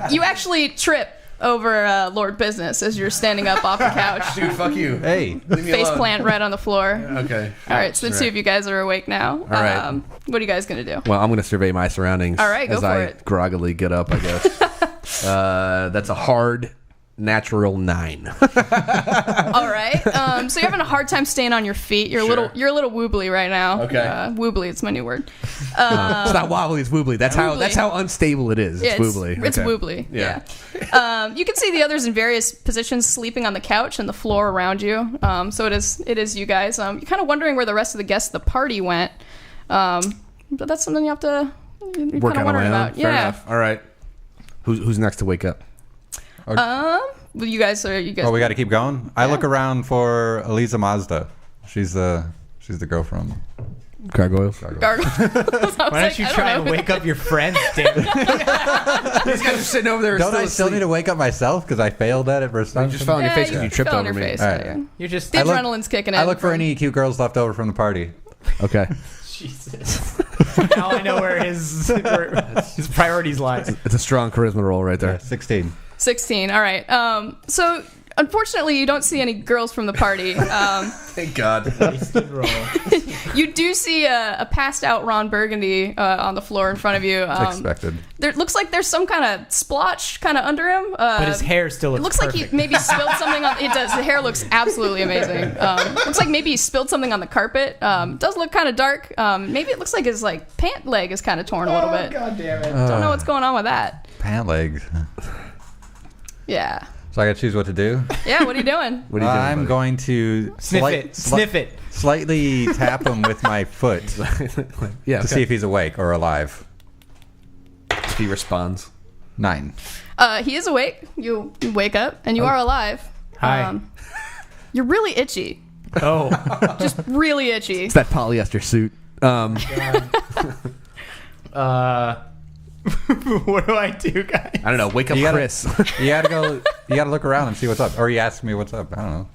So you actually trip over Lord Business as you're standing up off the couch. Dude, fuck you. Hey. Leave me Face alone. plant right on the floor. Okay. All right, so the two of you guys are awake now. All right. What are you guys gonna do? Well, I'm going to survey my surroundings. All right, go as for I it. groggily get up, I guess. That's a hard natural 9. All right. So you're having a hard time staying on your feet. You're a little wobbly right now. Okay. Wobbly, it's my new word. It's not wobbly, it's wobbly. That's how unstable it is. It's wobbly. It's Okay. wobbly. Yeah. You can see the others in various positions sleeping on the couch and the floor around you. So it is you guys. You're kind of wondering where the rest of the guests of the party went. But that's something you have to Work kind of out on my wondering own. about. Fair Yeah. enough. All right. Who's next to wake up? Well, you guys. Oh, we got to keep going. I look around for Eliza Mazda. She's the girl from Gargoyles. Gargoyles. Why don't you try and wake up your friends, damn it? These guys are sitting over there. Don't I still need to wake up myself because I failed at it first time? You just fell on your face because you tripped fell on over your me. face. All right. Yeah. You're just The adrenaline's kicking in. I look for any cute girls left over from the party. Okay. Jesus. Now I know where his priorities lie. It's a strong charisma roll right there. 16. 16. All right. So unfortunately, you don't see any girls from the party. Thank God. You do see a passed out Ron Burgundy on the floor in front of you. Expected. There looks like there's some kind of splotch kind of under him. But his hair still It looks looks like he maybe spilled something on. It does. The hair looks absolutely amazing. Looks like maybe he spilled something on the carpet. Does look kind of dark. Maybe it looks like his pant leg is kind of torn a little bit. God damn it. Don't know what's going on with that. Pant legs. Yeah. So I got to choose what to do. Yeah, what are you doing? What are you doing, I'm buddy? going to Sniff it. slightly tap him with my foot Yeah. to see if he's awake or alive. if he responds. 9. He is awake. You wake up and you are alive. Hi. You're really itchy. Oh. Just really itchy. It's that polyester suit. What do I do, guys? I don't know. Wake up, You gotta- Chris. You gotta look around and see what's up. Or you ask me what's up. I don't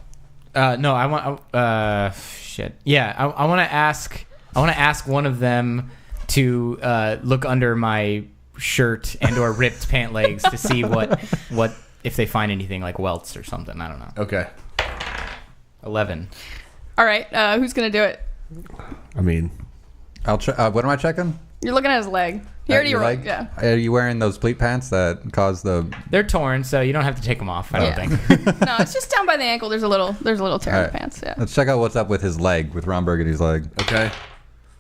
know. No, I want. Shit. Yeah, I want to ask. I want to ask one of them to look under my shirt and/or ripped pant legs to see what if they find anything like welts or something. I don't know. Okay. 11. All right. Who's gonna do it? I mean, I'll check. What am I checking? You're looking at his leg. He already Your rolled. leg? Yeah. Are you wearing those pleat pants that cause the? They're torn, so you don't have to take them off. I don't Yeah. think. No, it's just down by the ankle. There's a little tear in the Alright. pants. Yeah. Let's check out what's up with his leg, with Ron Burgundy's leg. okay.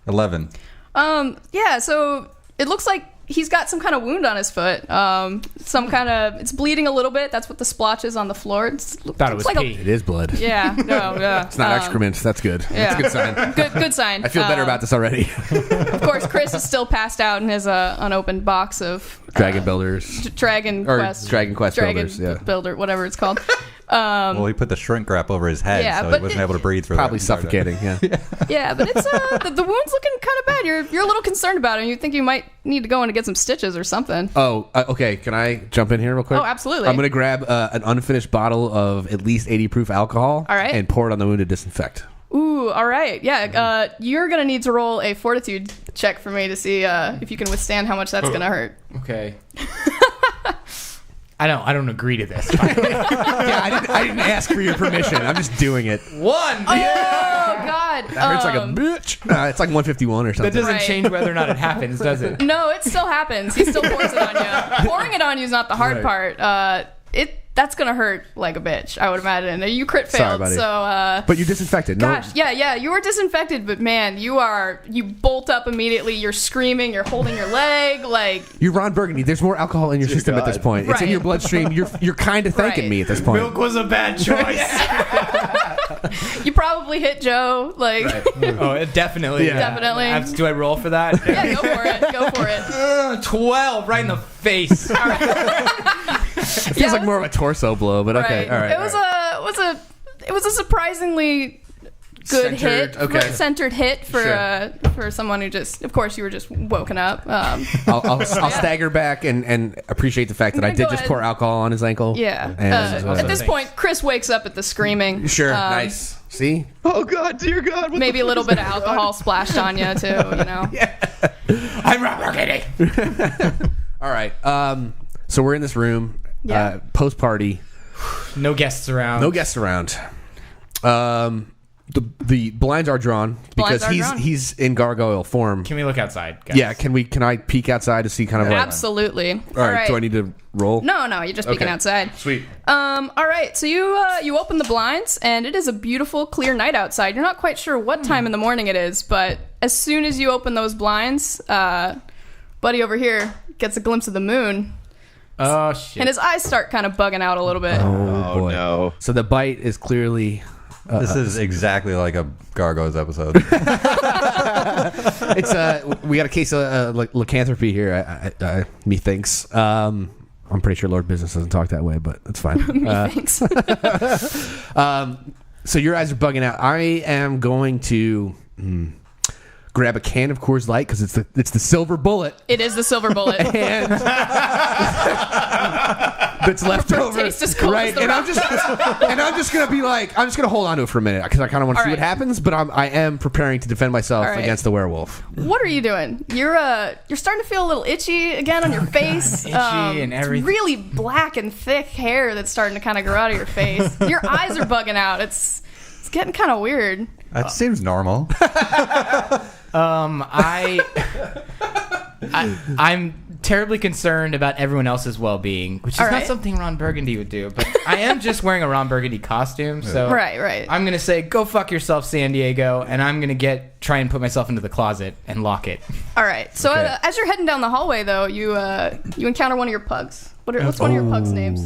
11. Yeah. So it looks like he's got some kind of wound on his foot. It's bleeding a little bit. That's what the splotch is on the floor. Thought it was like pee. It is blood. Yeah. No. Yeah. It's not excrement. That's good. Yeah. That's a good sign. Good sign. I feel better about this already. Of course, Chris is still passed out in his unopened box of Dragon Builders. Dragon Or Quest. Dragon Quest Builders, yeah. Builder, whatever it's called. Well, he put the shrink wrap over his head, Yeah, so but he wasn't it- able to breathe for Probably that. suffocating, yeah. Yeah, but it's the wound's looking kind of bad. You're a little concerned about it. You think you might need to go in and get some stitches or something. Oh, okay. Can I jump in here real quick? Oh, absolutely. I'm going to grab an unfinished bottle of at least 80 proof alcohol. All right. And pour it on the wound to disinfect. Ooh, all right. Yeah, you're gonna need to roll a fortitude check for me to see if you can withstand how much that's gonna hurt. Okay. I don't agree to this. Yeah, I didn't ask for your permission. I'm just doing it. 1. Oh God, That hurts like a bitch. It's like 151 or That something. doesn't Right. change whether or not it happens, does it? No, it still happens. He still pours it on you. Pouring it on you is not the hard Right. part. That's gonna hurt like a bitch, I would imagine. You crit Sorry, failed, buddy. so But you disinfected. No? gosh, yeah, you were disinfected, but man, you bolt up immediately. You're screaming. You're holding your leg, like You're Ron Burgundy. There's more alcohol in your system at this God. point. It's in Right. your bloodstream. You're kind of thanking Right. me at this point. Milk was a bad choice. you probably hit Joe, like Oh, definitely. Yeah. Definitely. Do I roll for that? yeah, go for it. 12 right in the face. It feels like more of a torso blow, but okay. All right. It was a surprisingly good Centered, hit, okay. centered hit for Sure. for someone who just, of course, you were just woken up. I'll stagger back and appreciate the fact that I Okay, did go just ahead. pour alcohol on his ankle. Yeah. And, At this Thanks. point, Chris wakes up at the screaming. sure. Nice. See? Oh God, dear God! What Maybe the a little fuck bit is of going on? alcohol splashed on you too. You know. I'm Robert Kennedy. All right. So we're in this room. Yeah. Post party. No guests around. No guests around. The blinds are drawn because Blinds are drawn. he's in gargoyle form. Can we look outside, guys? Yeah. Can I peek outside to see kind of like? Absolutely. All right. Do I need to roll? No, you're just peeking Okay. outside. Sweet. All right, so you open the blinds, and it is a beautiful, clear night outside. You're not quite sure what time in the morning it is, but as soon as you open those blinds, buddy over here gets a glimpse of the moon, Oh, shit. and his eyes start kind of bugging out a little bit. Oh, boy. no. So the bite is clearly. This is exactly like a Gargoyles episode. It's we got a case of lycanthropy here. Methinks. I'm pretty sure Lord Business doesn't talk that way, but that's fine. Thanks. So your eyes are bugging out. I am going to grab a can of Coors Light because it's the silver bullet It is the silver bullet. and that's left over. Taste as cool as Right, the and rock. I'm just gonna be like, I'm just gonna hold on to it for a minute because I kind of want to All see what right. happens. But I am preparing to defend myself All right. against the werewolf. What are you doing? You're starting to feel a little itchy again on your face. Itchy and it's everything. really black and thick hair that's starting to kind of grow out of your face. Your eyes are bugging out. It's getting kind of weird. That seems normal. I'm terribly concerned about everyone else's well-being, which is All not right. something Ron Burgundy would do. But I am just wearing a Ron Burgundy costume, so Right. I'm gonna say, go fuck yourself, San Diego, and I'm gonna try and put myself into the closet and lock it. All right. So Okay. as you're heading down the hallway, though, you encounter one of your pugs. What's one of your pugs' names?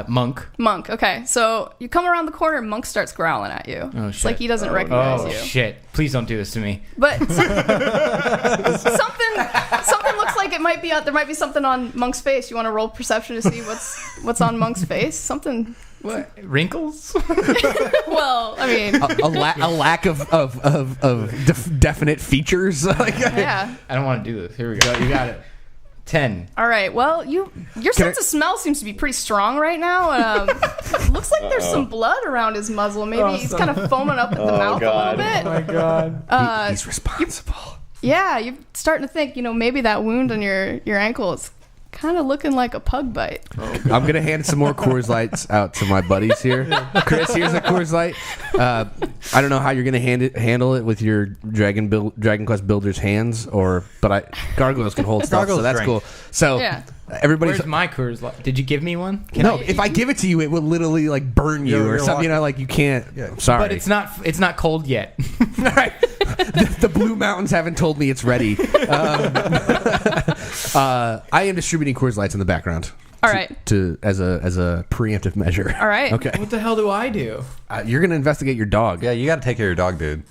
Monk. Monk. Okay. So you come around the corner, and Monk starts growling at you. Oh, It's shit. like he doesn't recognize Oh you. shit! Please don't do this to me. But something looks like it might be there might be something on Monk's face. You want to roll perception to see what's on Monk's face? Something. What? Wrinkles? Well, I mean, a lack of definite features. Like, yeah. I don't want to do this. Here we go. You got it. 10. All right. Well, your sense of smell seems to be pretty strong right now. Looks like there's some blood around his muzzle. Maybe he's kind of foaming up at the mouth God. a little bit. My God. he's responsible. Yeah, you're starting to think, maybe that wound on your ankle is kind of looking like a pug bite. I'm gonna hand some more Coors Lights out to my buddies here. Chris, here's a Coors Light. I don't know how you're gonna handle it with your Dragon Quest Builders hands, but gargoyles can hold stuff, so Gargoyles that's drink. cool. So Yeah. everybody's. Where's my Coors Light? Did you give me one? No, if I give it to you, it will literally like burn you or You're something. walking- Like you can't. I'm sorry. But it's not cold yet. Right. The Blue Mountains haven't told me it's ready. I am distributing Coors Lights in the background. All right. As a preemptive measure. All right. Okay. What the hell do I do? You're gonna investigate your dog. Yeah, you got to take care of your dog, dude.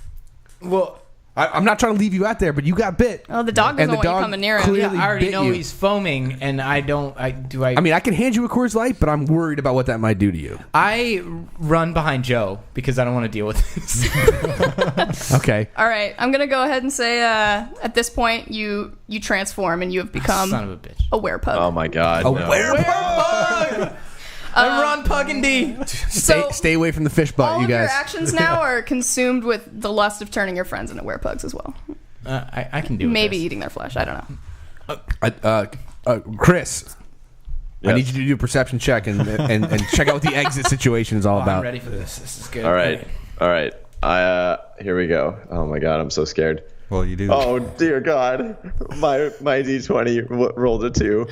Well, I'm not trying to leave you out there, but you got bit. Oh, the dog doesn't And the want you dog coming near him. clearly- yeah, I already bit know you. he's foaming, and I mean, I can hand you a Coors Light, but I'm worried about what that might do to you. I run behind Joe because I don't want to deal with this. Okay. All right. I'm going to go ahead and say at this point, you transform and you have become Son of a bitch. a werepug. Oh my God. no. I'm Ron Puggandy. Stay away from the fish butt, All you of your guys. actions now are consumed with the lust of turning your friends into werepugs as well. I can do Maybe this. eating their flesh. I don't know. Chris, I Yes. need you to do a perception check and check out what the exit situation is all I'm about. ready for this. This is good. All right. Here we go. Oh my God, I'm so scared. Well, you do. Oh dear God, my D20 rolled a 2.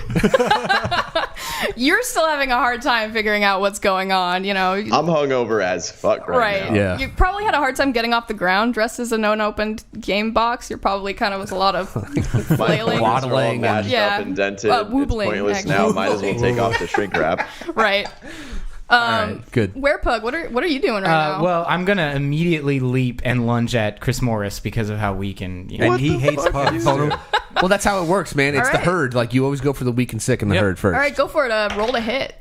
You're still having a hard time figuring out what's going on, I'm hungover as fuck right now. Yeah. You probably had a hard time getting off the ground dressed as an unopened game box. You're probably kind of with a lot of My flailing. fingers are all Waddling mashed Yeah. up and dented. Woobling, It's pointless actually. now. Might as well take off the shrink wrap. Right. All right, good. Werepug, what are you doing right now? Well, I'm gonna immediately leap and lunge at Chris Morris because of how weak and And he hates pugs. too. Well, that's how it works, man. It's All the right. herd. Like you always go for the weak and sick in the Yep. herd first. All right, go for it. Roll to hit.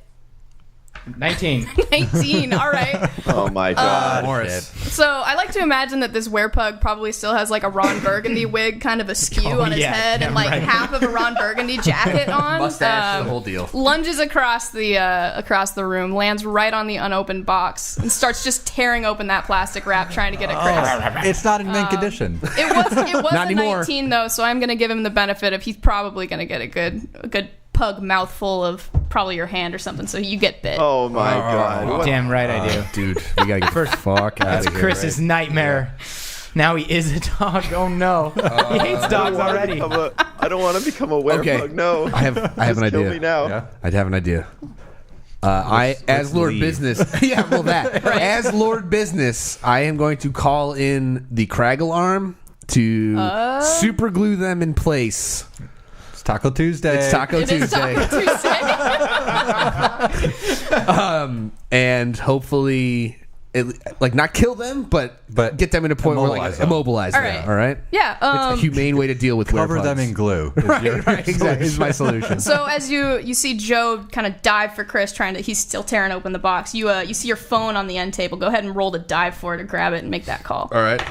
19. 19. All right. Oh my God. Morris. So I like to imagine that this werepug probably still has like a Ron Burgundy wig kind of askew Oh, on his yeah, head and like right. half of a Ron Burgundy jacket on. Mustache, the whole deal. Lunges across the room, lands right on the unopened box, and starts just tearing open that plastic wrap, trying to get at Chris. It's not in mint condition. It was Not a anymore. 19 though, so I'm gonna give him the benefit of he's probably gonna get a good pug mouthful of probably your hand or something. So you get bit. Oh my God. What- Damn right I do. Dude, we gotta get the fuck out That's of here. Chris's nightmare. Now he is a dog. Oh no. He hates dogs already. I don't want to become a werepug. Okay. No. I have an Just kill idea. me now. Yeah. I'd have an idea. As let's Lord leave. Business, yeah, well that. As Lord Business, I am going to call in the Craggle arm to super glue them in place. It's Taco Tuesday. It's Taco It is Tuesday, Taco Tuesday. and hopefully, not kill them, but get them in a point where immobilize them. immobilize them. Alright. All right, Yeah. it's a humane way to deal with Cover werepugs. them in glue. is your Right, exactly. Is my solution. So as you see Joe kind of dive for Chris, he's still tearing open the box. You see your phone on the end table. Go ahead and roll to dive for it or grab it and make that call. All right,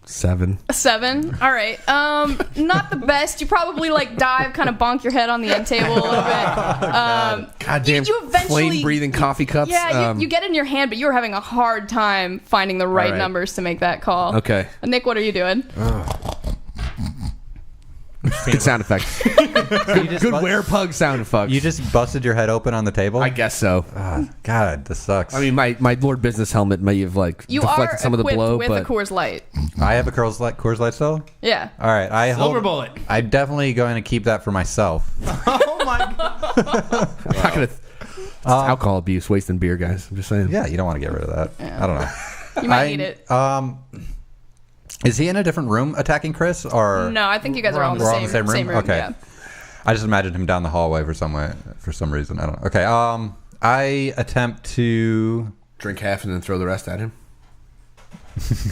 7. A 7. All right. Not the best. You probably dive, kind of bonk your head on the end table a little bit. Goddamn, you eventually- flame breathing coffee cups. Yeah, you get it in your hand, but you were having a hard time finding the right All right. numbers to make that call. Okay. Nick, what are you doing? Good sound effects. Good were-pug sound effects. You just busted your head open on the table? I guess so. God, this sucks. I mean, my Lord Business helmet may have You deflected are some of the equipped blow, with but a Coors Light. I have a Coors Light still? Yeah. All right. Silver bullet. I'm definitely going to keep that for myself. Oh my god. I'm not gonna. It's alcohol abuse, wasting beer, guys. I'm just saying. Yeah, you don't want to get rid of that. Yeah. I don't know. You might need it. Is he in a different room attacking Chris, or No, I think you guys are all in we're all in the the same, same room? Okay. Yeah. I just imagined him down the hallway for some reason. I don't know. Okay. I attempt to Drink half and then throw the rest at him.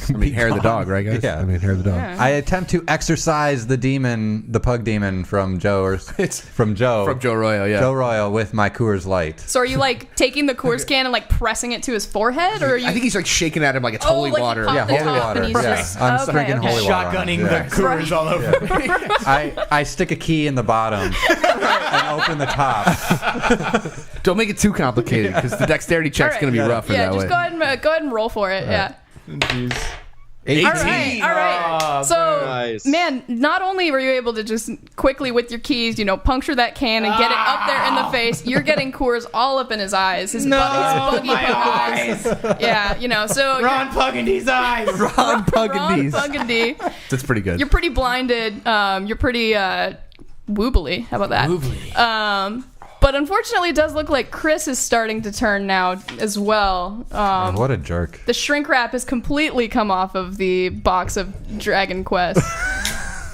I mean, hair of the dog, right, guys? Yeah. I mean, hair of the dog. Yeah. I attempt to exorcise the pug demon from Joe, from Joe Royal, yeah. Joe Royal with my Coors Light. So are you like taking the Coors can and like pressing it to his forehead, or are you? I think he's like shaking at him like it's holy like water. He Yeah, popped the holy top water. And he's Yeah, just, I'm okay, drinking okay. holy water. Shotgunning Yeah. the Coors all over. I stick a key in the bottom and open the top. Don't make it too complicated because the dexterity check's All right. going to be Yeah. rougher Yeah, that just way. go ahead and roll for it. Yeah. Jeez. 18. All right. So, Nice. man, not only were you able to just quickly with your keys, puncture that can and get it up there in the face, you're getting Coors all up in his eyes. His buggy my pug eyes. Yeah, so Ron Puggandy's eyes. Ron Puggandy's. Ron Puggandy. That's pretty good. You're pretty blinded. You're pretty woobly. How about that? Woobly. But unfortunately, it does look like Chris is starting to turn now as well. Man, what a jerk. The shrink wrap has completely come off of the box of Dragon Quest.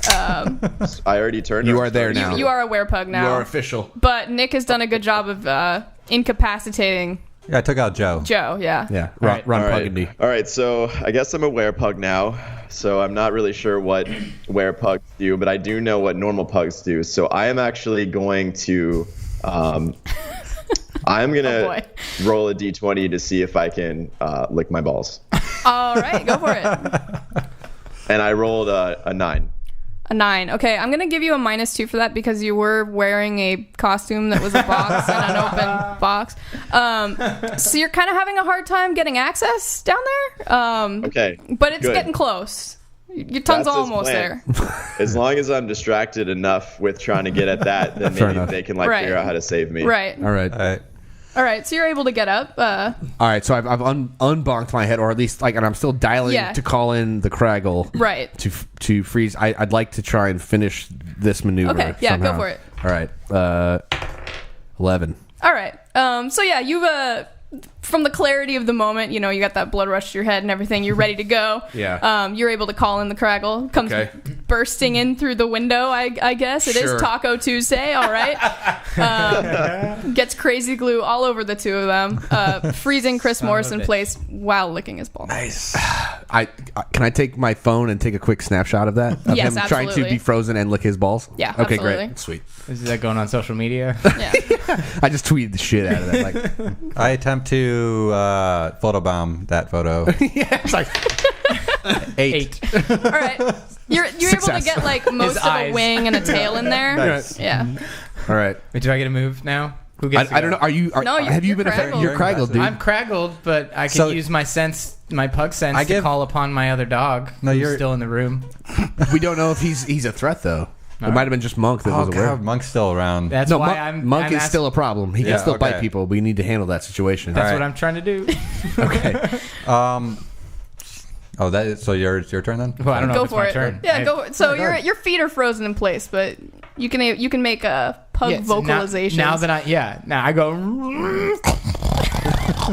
I already turned. You or are there started? now. You are a werepug now. You are official. But Nick has done a good job of incapacitating Yeah, I took out Joe. Joe. Yeah. Yeah, Right. Ron All right. Puggandy. All right, so I guess I'm a werepug now. So I'm not really sure what werepugs do, but I do know what normal pugs do. So I am actually going to, I'm gonna boy. roll a d20 to see if I can lick my balls. All right, go for it. And I rolled a 9. A 9. Okay, I'm gonna give you a -2 for that because you were wearing a costume that was a box and an open box. So you're kind of having a hard time getting access down there. Okay. But it's good. getting close. Your tongue's That's his almost plan. there. As long as I'm distracted enough with trying to get at that, then Fair maybe enough. they can Right. figure out how to save me. Right. All right. All right. All right. So you're able to get up. All right, so I've unbonked my head, or at least and I'm still dialing Yeah. to call in the Craggle. Right. To freeze. I'd like to try and finish this maneuver. Okay, yeah, go somehow. for it. All right. 11. All right. So yeah, you've from the clarity of the moment, you got that blood rush to your head and everything. You're ready to go. Yeah. You're able to call in the Craggle. Comes Okay. bursting in through the window. I guess it Sure. is Taco Tuesday. All right. Gets crazy glue all over the two of them, freezing Chris Morris in bitch. place while licking his balls. Nice. Can I take my phone and take a quick snapshot of that? Of Yes, him trying to absolutely. be frozen and lick his balls? Yeah, Okay, absolutely. great. Sweet. Is that going on social media? Yeah. I just tweeted the shit out of that. Like, I attempt to photobomb that photo. yeah, it's like 8. All right. You're able to Success. get like most of a eyes. wing and a tail in there. Nice. Yeah. All right. Wait, do I get a move now? Who gets to I don't go? know. Are you? No, have you you're been affected? Craggle. You're Craggle, dude. I'm craggled, but I could So- use my pug sense I to give- call upon my other dog. No, who's you're- still in the room. We don't know if he's a threat though. It might have been just Monk that Oh, was aware. God, Monk's still around. That's No, why Monk I'm is still a problem. He Yeah, can still bite okay. people. We need to handle that situation. That's All what right. I'm trying to do. Okay. Oh, that is, so your turn then? Well, I don't know Go if it's for my it. turn. Yeah, go. So go ahead. your feet are frozen in place, but you can make a pug Yeah, so vocalization. Now that I go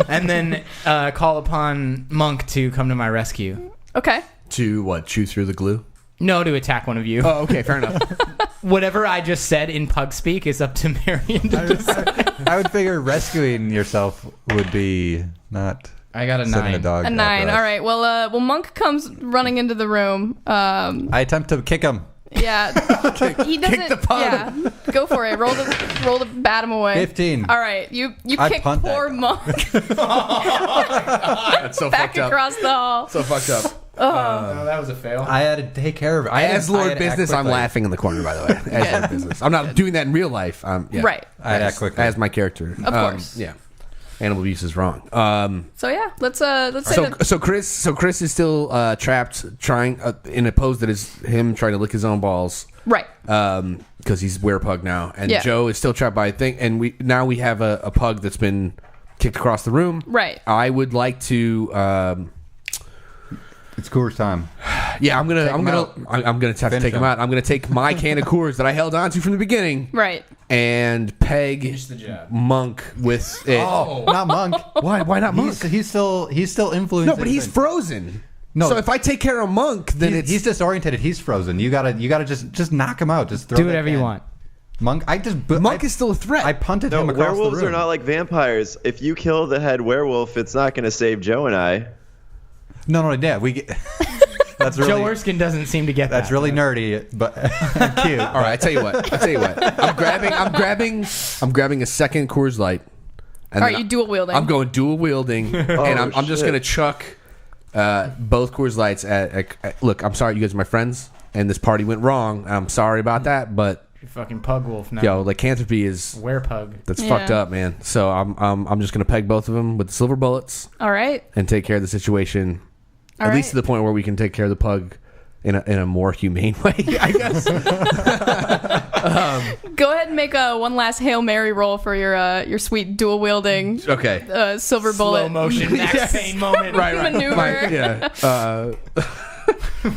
and then call upon Monk to come to my rescue. okay. To what? Chew through the glue? No, to attack one of you. Oh, okay. Fair enough. Whatever I just said in pug speak is up to Marian to decide. I would figure rescuing yourself would be not I got a sending 9. a dog. A after 9. us. All right. Well, Monk comes running into the room. I attempt to kick him. Yeah. He doesn't. the pug. Yeah. Go for it. Roll to bat him away. 15. All right. You I kick punt that poor guy. Monk That's so back fucked up. across the hall. So fucked up. Oh, that was a fail. I had to take care of it. As I Lord had to act Business, I'm quickly. laughing in the corner. By the way, as Lord Business, I'm not doing that in real life. Yeah. Right. I had to act quickly. As my character, Of course. Yeah. Animal abuse is wrong. So yeah, let's say that. So Chris is still trapped, trying in a pose that is him trying to lick his own balls. Right. Because he's werepug now, and Yeah. Joe is still trapped by a thing. And we have a pug that's been kicked across the room. Right. I would like to. It's Coors time. Yeah, I'm gonna him out. have to Finish take him him. out. I'm gonna take my can of Coors that I held on to from the beginning Right. and peg the job. Monk with it. Oh, not Monk. Why not Monk? He's still influencing. No, but he's things. frozen. No. So if I take care of Monk, then He's disoriented. He's frozen. You gotta just knock him out. Just throw Do that whatever you can. want. Monk. Monk is still a threat. I punted No, him across the werewolves room. are not like vampires. If you kill the head werewolf, it's not going to save Joe and I. No, yeah, we get. That's really. Joe Erskine doesn't seem to get That's that. really nerdy, but cute. All right, I tell you what. I'm grabbing a second Coors Light. And All right, then you dual wielding. I'm going dual wielding, and I'm just shit. gonna chuck both Coors Lights at. Look, I'm sorry, you guys are my friends, and this party went wrong. I'm sorry about that, but You're fucking pug wolf now. yo, lycanthropy is Werepug. that's Yeah. fucked up, man. So I'm just gonna peg both of them with the silver bullets All right. and take care of the situation, All at least right. to the point where we can take care of the pug in a more humane way, I guess. Go ahead and make one last Hail Mary roll for your sweet dual wielding Okay. silver bullet Slow motion Max Yes. Payne moment. Right. maneuver. Yeah.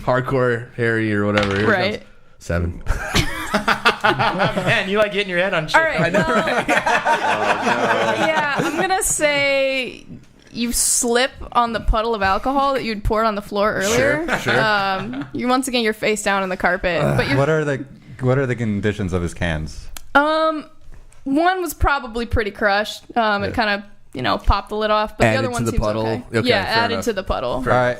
Hardcore Harry or whatever. Here it Right. goes. 7. Man, you like hitting your head on shit. All right. Well, yeah, I'm gonna say you slip on the puddle of alcohol that you'd poured on the floor earlier. Sure. You once again you're face down in the carpet, but you're What are the conditions of his cans? one was probably pretty crushed. It kind of popped the lid off, but Added the other to one the seems puddle? okay. Okay, Yeah, fair added enough. to the puddle. All right.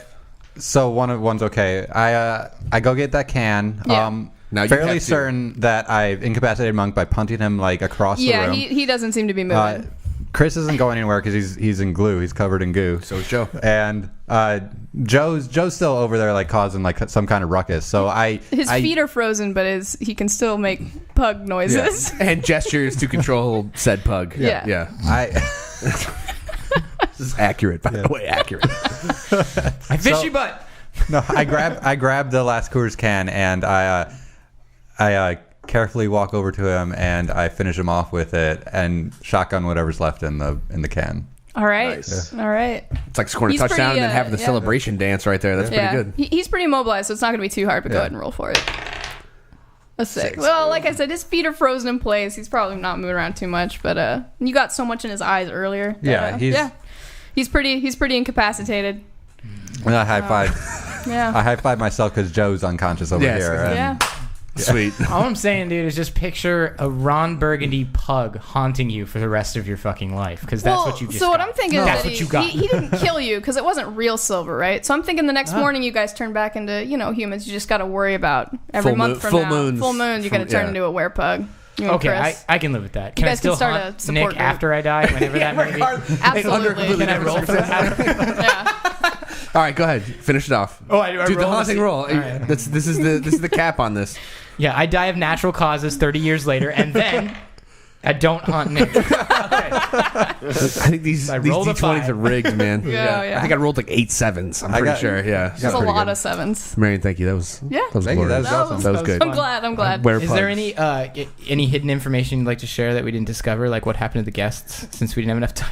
So one's okay. I go get that can. Yeah. Now you Fairly have to. certain that I've incapacitated Monk by punting him like across the Yeah, room. he doesn't seem to be moving. Chris isn't going anywhere because he's in glue. He's covered in goo. So is Joe. And Joe's still over there like causing like some kind of ruckus. So His feet are frozen, but he can still make pug noises. And gestures to control said pug. Yeah. Yeah. This is accurate, by the way. Accurate. I fish you butt. No, I grab the last Coors can and I carefully walk over to him and I finish him off with it and shotgun whatever's left in the can. All right. Nice. All right. It's like scoring a He's touchdown pretty, and then having the yeah. celebration dance right there. That's Yeah. pretty good. He's pretty immobilized, so it's not going to be too hard, but go ahead and roll for it. A 6. Well, like I said, his feet are frozen in place. He's probably not moving around too much, but you got so much in his eyes earlier. that, Yeah, he's pretty incapacitated. And I high five. Yeah. I high five myself because Joe's unconscious over Yes. here. And Yeah. Sweet. All I'm saying, dude, is just picture a Ron Burgundy pug haunting you for the rest of your fucking life, because that's what you just So what got. I'm thinking is That's that what you got. he didn't kill you because it wasn't real silver, right? So I'm thinking the next morning you guys turn back into humans. You just got to worry about every Full month moon- from full now. moons Full moon, you're going to from- turn yeah. into a werepug. You and Okay, Chris. I can live with that. Can You I guys still can start haunt a support Nick group. after I die, whenever that movie? Absolutely. Can I roll for that? Yeah. All right, go ahead. Finish it off. Oh, I Do the roll haunting this- roll. All right. This is the cap on this. Yeah, I die of natural causes 30 years later, and then I don't haunt Nick. I think these I rolled a D20s 5. are rigged, man. Yeah. I think I rolled like 8 7s. I'm pretty got- sure. Yeah. There's a pretty lot good. of 7s. Marian, thank you. That was Yeah. Thank you, that was glorious. awesome. That was good. I'm glad. I'm glad. Where Is there any hidden information you'd like to share that we didn't discover? Like what happened to the guests since we didn't have enough time?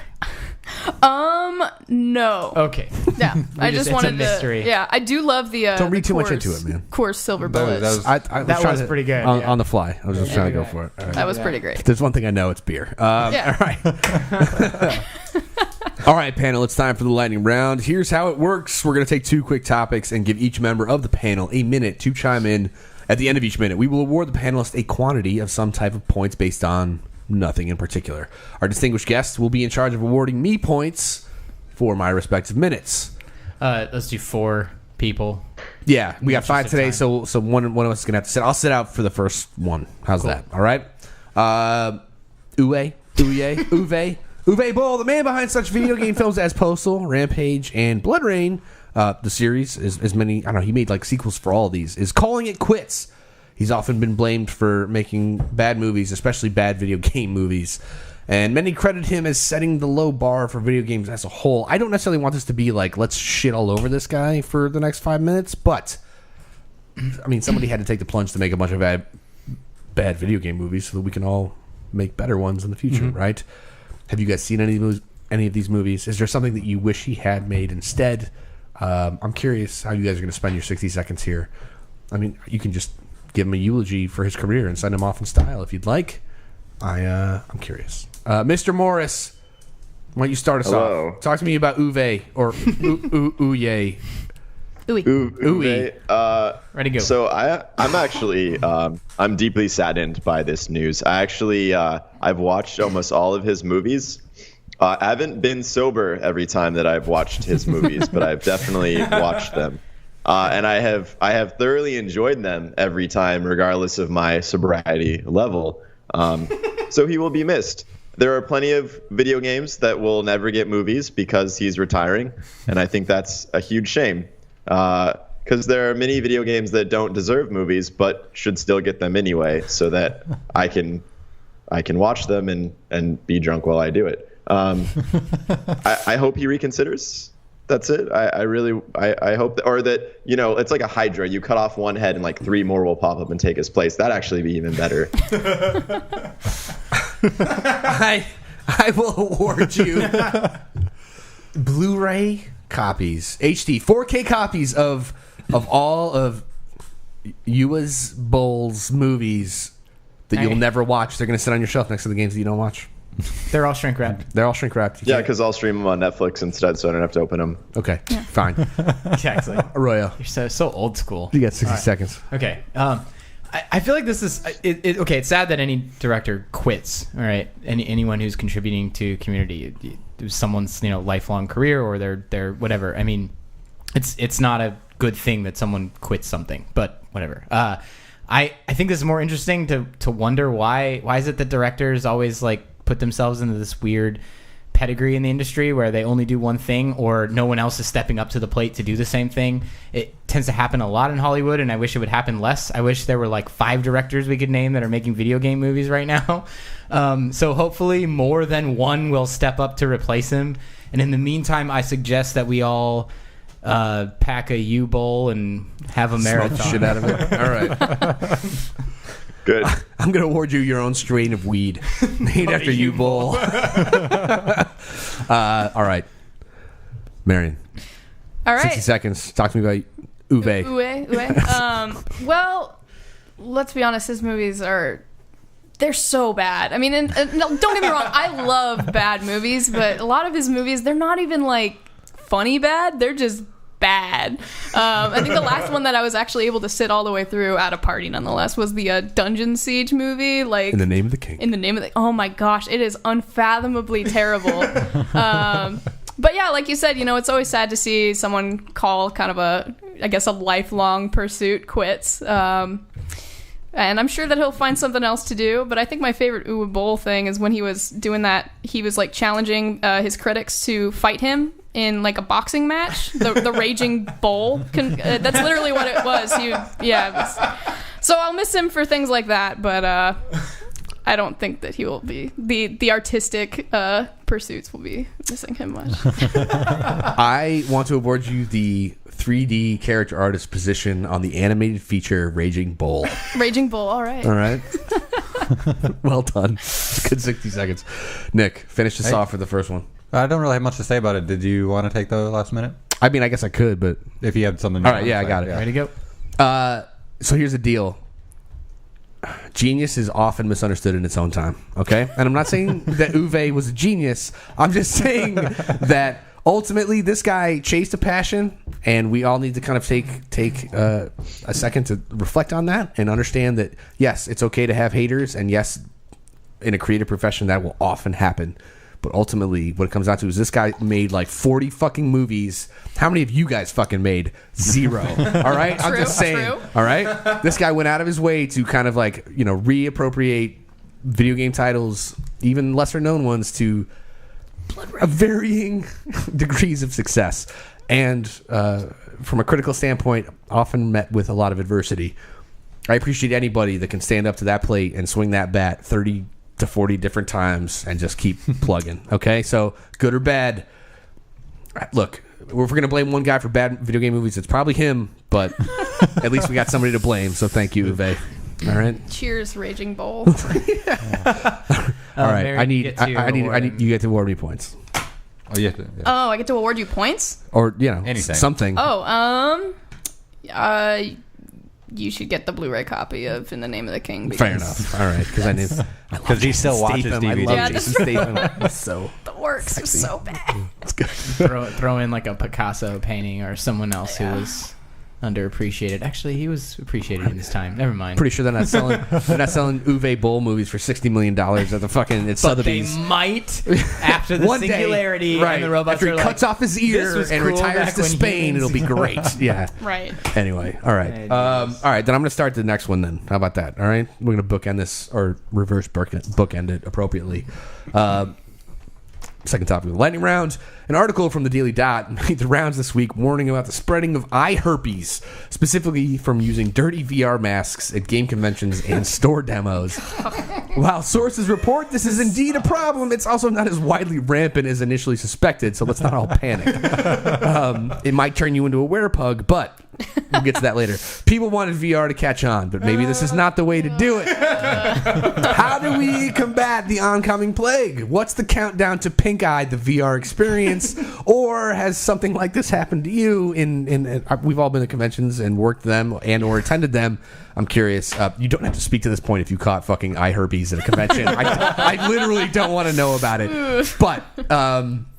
No. Okay. Yeah. I just- just it's a wanted mystery. to. Yeah, I do love the. Don't read the too much Coors- into it, man. Coors silver That bullets. was- I That trying was to- pretty good, On, yeah. on the fly. I was just trying to go right. for it. All right. That was pretty great. If there's one thing I know, it's beer. Yeah. All right. All right, panel, it's time for the lightning round. Here's how it works. We're going to take 2 quick topics and give each member of the panel a minute to chime in. At the end of each minute, we will award the panelists a quantity of some type of points based on nothing in particular. Our distinguished guests will be in charge of awarding me points for my respective minutes. Let's do 4 people. Yeah, we got Interest 5 of today, time. so one of us is going to have to sit. I'll sit out for the first one. How's that? All right? Uwe Boll, the man behind such video game films as Postal, Rampage, and Blood Rain, the series, is many, I don't know, he made like sequels for all of these, is calling it quits. He's often been blamed for making bad movies, especially bad video game movies. And many credit him as setting the low bar for video games as a whole. I don't necessarily want this to be like, let's shit all over this guy for the next 5 minutes, but I mean, somebody had to take the plunge to make a bunch of bad video game movies so that we can all make better ones in the future, right? Have you guys seen any of these movies? Is there something that you wish he had made instead? I'm curious how you guys are going to spend your 60 seconds here. I mean, you can just give him a eulogy for his career and send him off in style if you'd like. I'm curious. Mr. Morris, why don't you start us off? Talk to me about Uwe or Uwe. Uwe. Ready to go. So I'm actually I'm deeply saddened by this news. I've watched almost all of his movies. I haven't been sober every time that I've watched his movies, but I've definitely watched them. And I have thoroughly enjoyed them every time, regardless of my sobriety level. So he will be missed. There are plenty of video games that will never get movies because he's retiring, and I think that's a huge shame. Because there are many video games that don't deserve movies, but should still get them anyway, so that I can watch them and be drunk while I do it. I hope he reconsiders. That's it. I really hope that, or that, it's like a Hydra. You cut off one head and like 3 more will pop up and take his place. That'd actually be even better. I will award you Blu-ray copies, HD 4K copies of all of Uwe Boll's movies that you'll never watch. They're going to sit on your shelf next to the games that you don't watch. They're all shrink wrapped. They're all shrink wrapped. Yeah, because I'll stream them on Netflix instead, so I don't have to open them. Okay, fine. Exactly. Arroyo, You're so old school. you got 60 seconds. Okay. I feel like this is okay. It's sad that any director quits. All right. Anyone who's contributing to community, someone's lifelong career or their whatever. I mean, it's not a good thing that someone quits something, but whatever. I think this is more interesting to wonder why is it that directors always like put themselves into this weird pedigree in the industry where they only do one thing or no one else is stepping up to the plate to do the same thing. It tends to happen a lot in Hollywood, and I wish it would happen less. I wish there were like 5 directors we could name that are making video game movies right now. So hopefully more than one will step up to replace him. And in the meantime, I suggest that we all pack a U-bowl and have a marathon. Smoke the shit out of it. All right. Good. I'm going to award you your own strain of weed named after Uwe Boll. All right. Marian. All right. 60 seconds. Talk to me about Uwe. Uwe. Well, let's be honest. His movies they're so bad. I mean, and no, don't get me wrong. I love bad movies, but a lot of his movies, they're not even like funny bad. They're just bad. I think the last one that I was actually able to sit all the way through at a party, nonetheless, was the Dungeon Siege movie. Like, In the Name of the King. In the Name of the... Oh my gosh, it is unfathomably terrible. But yeah, like you said, it's always sad to see someone call kind of a lifelong pursuit quits. And I'm sure that he'll find something else to do. But I think my favorite Uwe Boll thing is when he was doing that, he was like challenging his critics to fight him in like a boxing match, the Raging Bull. That's literally what it was. So I'll miss him for things like that, but I don't think that he will be the artistic pursuits will be missing him much. I want to award you the 3D character artist position on the animated feature Raging Bull. Raging Bull, all right. All right. Well done. It's a good 60 seconds. Nick, finish us off for the first one. I don't really have much to say about it. Did you want to take the last minute? I mean, I guess I could, but... If you had something... All right, yeah, I got it. Yeah. Ready to go? So here's the deal. Genius is often misunderstood in its own time, okay? And I'm not saying that Uwe was a genius. I'm just saying that ultimately this guy chased a passion, and we all need to kind of take a second to reflect on that and understand that, yes, it's okay to have haters, and yes, in a creative profession that will often happen. But ultimately, what it comes down to is this guy made like 40 fucking movies. How many of you guys fucking made? 0. All right? I'm just saying. True. All right? This guy went out of his way to kind of like, reappropriate video game titles, even lesser known ones, to varying degrees of success. And from a critical standpoint, often met with a lot of adversity. I appreciate anybody that can stand up to that plate and swing that bat 30 to 40 different times and just keep plugging. Okay, so good or bad, look, if we're gonna blame one guy for bad video game movies, it's probably him, but At least we got somebody to blame. So thank you, Uwe. All right. Cheers, Raging Bowl. All right. Mary, I need you get to award me points, Oh, yeah. Oh, I get to award you points? or Anything. something. Oh, you should get the Blu-ray copy of In the Name of the King. Because Fair enough. All right, because I need. Because he still watches Statham. I DVD. love Yeah, Jason that's Statham. He's so the works are so bad. it's good. Throw in like a Picasso painting or someone else who was underappreciated. Actually, he was appreciated in his time. Never mind. Pretty sure they're not selling Uwe Boll movies for $60 million at the fucking but Sotheby's. they might after the One day, singularity right, and the robots after he are cuts like, off his "This ear was and cool retires back to when Spain, it'll humans-" be great. Yeah. Right. Anyway, all right. Hey, All right, then I'm going to start the next one then. How about that? All right? We're going to bookend this, or reverse bookend it appropriately. Second topic of the lightning rounds. An article from the Daily Dot made the rounds this week warning about the spreading of eye herpes, specifically from using dirty VR masks at game conventions and store demos. While sources report this is indeed a problem, it's also not as widely rampant as initially suspected, so let's not all panic. It might turn you into a werepug, but we'll get to that later. People wanted VR to catch on, but maybe this is not the way to do it. How do we combat the oncoming plague? What's the countdown to pink eye, the VR experience? Or has something like this happened to you? We've all been to conventions and worked them and or attended them. I'm curious. You don't have to speak to this point if you caught fucking eye herpes at a convention. I literally don't want to know about it. But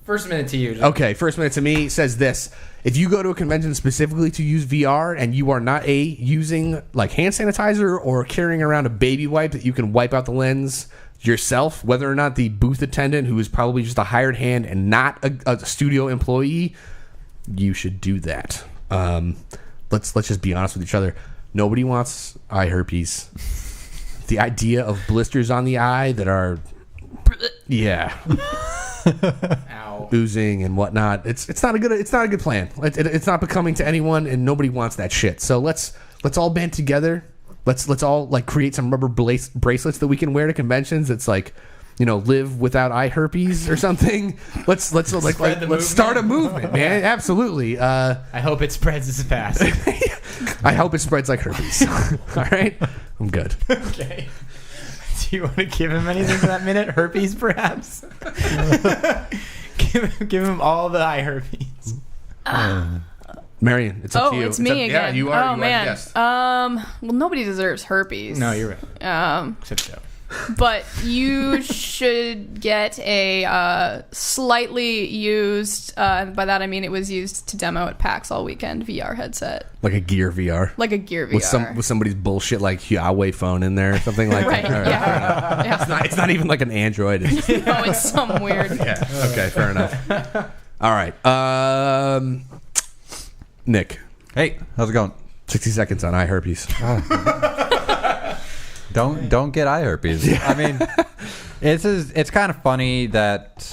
First minute to you. okay, first minute to me says this. If you go to a convention specifically to use VR and you are not using like hand sanitizer or carrying around a baby wipe that you can wipe out the lens yourself, whether or not the booth attendant, who is probably just a hired hand and not a studio employee, you should do that. Let's just be honest with each other. Nobody wants eye herpes. The idea of blisters on the eye that are Ow. oozing and whatnot. It's not a good plan. It's not becoming to anyone, and nobody wants that shit. So let's all band together. Let's all like create some rubber bracelets that we can wear to conventions. It's like, live without eye herpes or something. Let's start a movement, man. Absolutely. I hope it spreads as fast. I hope it spreads like herpes. All right, I'm good. Okay. Do you want to give him anything for that minute? Herpes, perhaps? give him all the eye herpes. Marian, it's up to you. It's me again. Yeah, you are. Oh, you man. Are the guest. Well, nobody deserves herpes. No, you're right. Except Joe. But you should get a slightly used, by that I mean it was used to demo at PAX all weekend, VR headset. Like a Gear VR. Like a Gear VR. With somebody's bullshit like Huawei phone in there or something like Right, that. All yeah. Yeah. It's not even like an Android. It's No, it's some weird. yeah. Okay, fair enough. All right. Nick, Hey, how's it going? 60 seconds on eye herpes. Don't get eye herpes. I mean, it's kind of funny that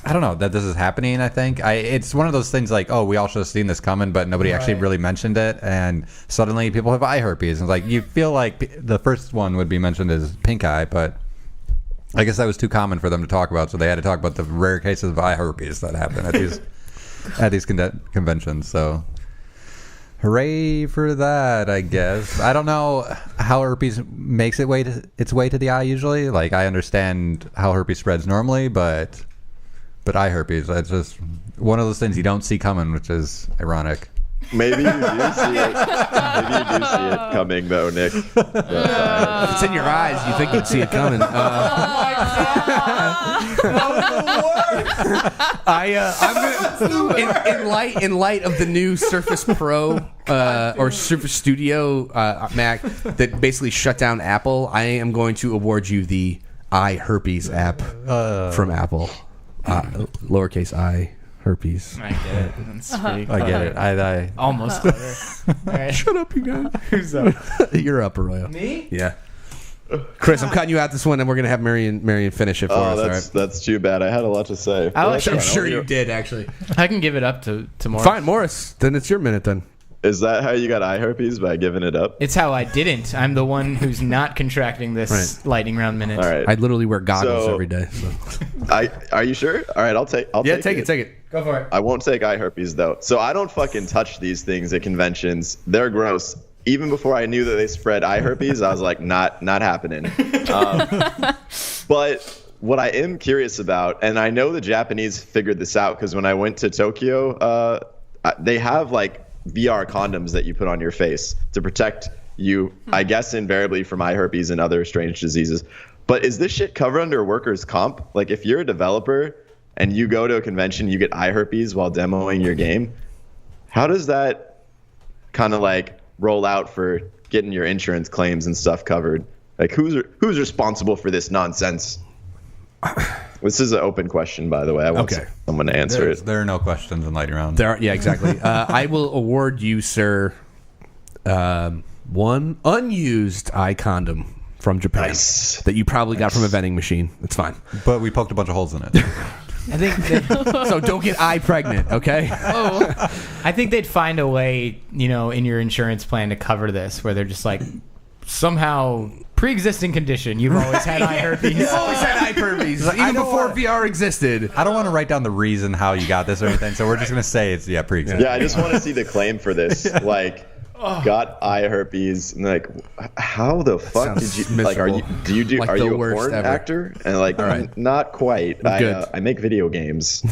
I don't know that this is happening. I think it's one of those things like, oh, we all should have seen this coming, but nobody actually really mentioned it, and suddenly people have eye herpes. And like you feel like the first one would be mentioned as pink eye, but I guess that was too common for them to talk about, so they had to talk about the rare cases of eye herpes that happen at these conventions. So. Hooray for that, I guess. I don't know how herpes makes its way to the eye usually. Like, I understand how herpes spreads normally, but eye herpes, that's just one of those things you don't see coming, which is ironic. Maybe you do see it. Maybe you do see it coming, though, Nick. If it's in your eyes, you think you'd see it coming. I'm gonna, in light of the new Surface Pro or Surface Studio Mac that basically shut down Apple, I am going to award you the eye herpes app from Apple. Lowercase I herpes. I get it. That's pretty I get clever. it. I Almost clever. All right. Shut up, you guys. Who's up? You're up, Arroyo. Me? Yeah. Chris, I'm cutting you out this one, and we're gonna have Marian finish it for us. All right? That's too bad. I had a lot to say. I'll I'm actually- sure you did, actually. I can give it up to Morris. Fine, Morris. Then it's your minute. Then Is that how you got eye herpes, by giving it up? It's how I didn't. I'm the one who's not contracting this Right. lightning round minute. All right. I literally wear goggles So- every day. So. Are you sure? All right, I'll take Yeah, take it. Go for it. I won't take eye herpes though. So I don't fucking touch these things at conventions. They're gross. Even before I knew that they spread eye herpes, I was like, not happening. But what I am curious about, and I know the Japanese figured this out because when I went to Tokyo, they have like VR condoms that you put on your face to protect you, I guess, invariably from eye herpes and other strange diseases. But is this shit covered under workers' comp? Like, if you're a developer and you go to a convention, you get eye herpes while demoing your game, how does that kind of like roll out for getting your insurance claims and stuff covered? Like, who's responsible for this nonsense? This is an open question, by the way. I want someone to answer it. There are no questions in Lightning Round. Yeah, exactly. I will award you, sir, one unused eye condom from Japan that you probably got from a vending machine. It's fine. But we poked a bunch of holes in it. I think So don't get eye pregnant, okay? I think they'd find a way, in your insurance plan to cover this, where they're just like, somehow pre-existing condition. You've always had eye herpes. You've always had eye herpes, even before VR existed. I don't want to write down the reason how you got this or anything, so we're just going to say it's pre-existing. Yeah, I just want to see the claim for this. Like, got eye herpes, and like, how the fuck did you? Miserable. Like, are you a porn actor? And like, not quite. I make video games.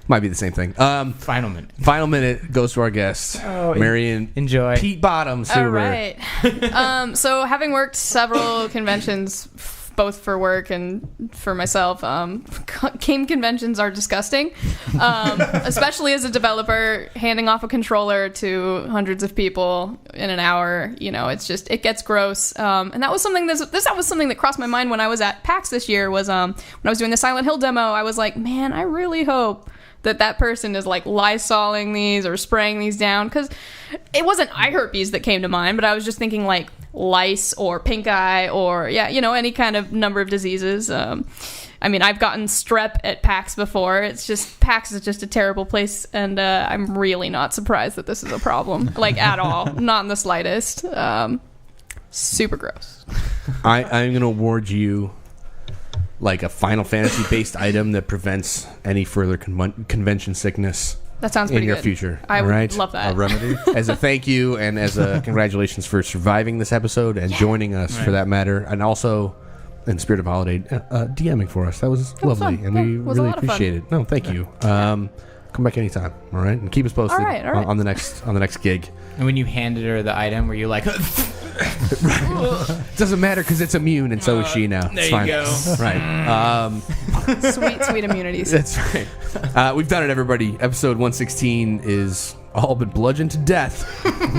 Might be the same thing. Final minute. Final minute goes to our guest, Marian. Enjoy. Pete Bottoms. All Huber. right. So having worked several conventions, both for work and for myself, game conventions are disgusting. Especially as a developer, handing off a controller to hundreds of people in an hour. It gets gross. And that was something that crossed my mind when I was at PAX this year. Was when I was doing the Silent Hill demo, I was like, man, I really hope that person is like Lysoling these or spraying these down, because it wasn't eye herpes that came to mind, but I was just thinking like lice or pink eye or any kind of number of diseases. I've gotten strep at PAX before. PAX is just a terrible place, and I'm really not surprised that this is a problem, like at all, not in the slightest. Super gross. I'm gonna award you like a Final Fantasy based item that prevents any further convention sickness. That sounds pretty in your good. future. I would love that. A remedy? As a thank you and as a congratulations for surviving this episode and joining us for that matter, and also in the spirit of holiday, DMing for us. That was lovely, fun. and we It was a really lot of fun. appreciate it. No, thank you. Come back anytime, all right? And keep us posted All right. on the next gig. And when you handed her the item, were you like, It doesn't matter because it's immune, and so is she now. there It's you fine. go. Right. Sweet immunities. That's right. We've done it, everybody. Episode 116 is all but bludgeoned to death.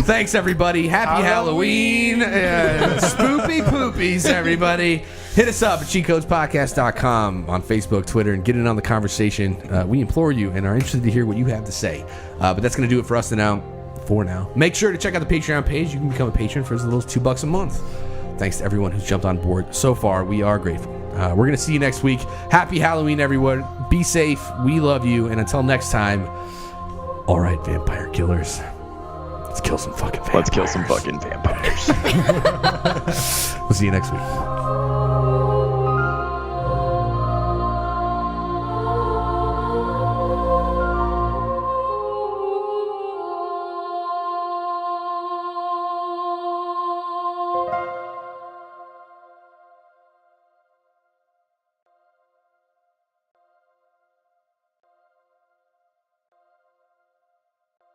Thanks, everybody. Happy Halloween. Spoopy poopies, everybody. Hit us up at cheatcodespodcast.com on Facebook, Twitter, and get in on the conversation. We implore you and are interested to hear what you have to say. But that's going to do it for us for now. Make sure to check out the Patreon page. You can become a patron for as little as $2 a month. Thanks to everyone who's jumped on board so far. We are grateful. We're going to see you next week. Happy Halloween, everyone. Be safe. We love you. And until next time, all right, vampire killers. Let's kill some fucking vampires. Let's kill some fucking vampires. We'll see you next week.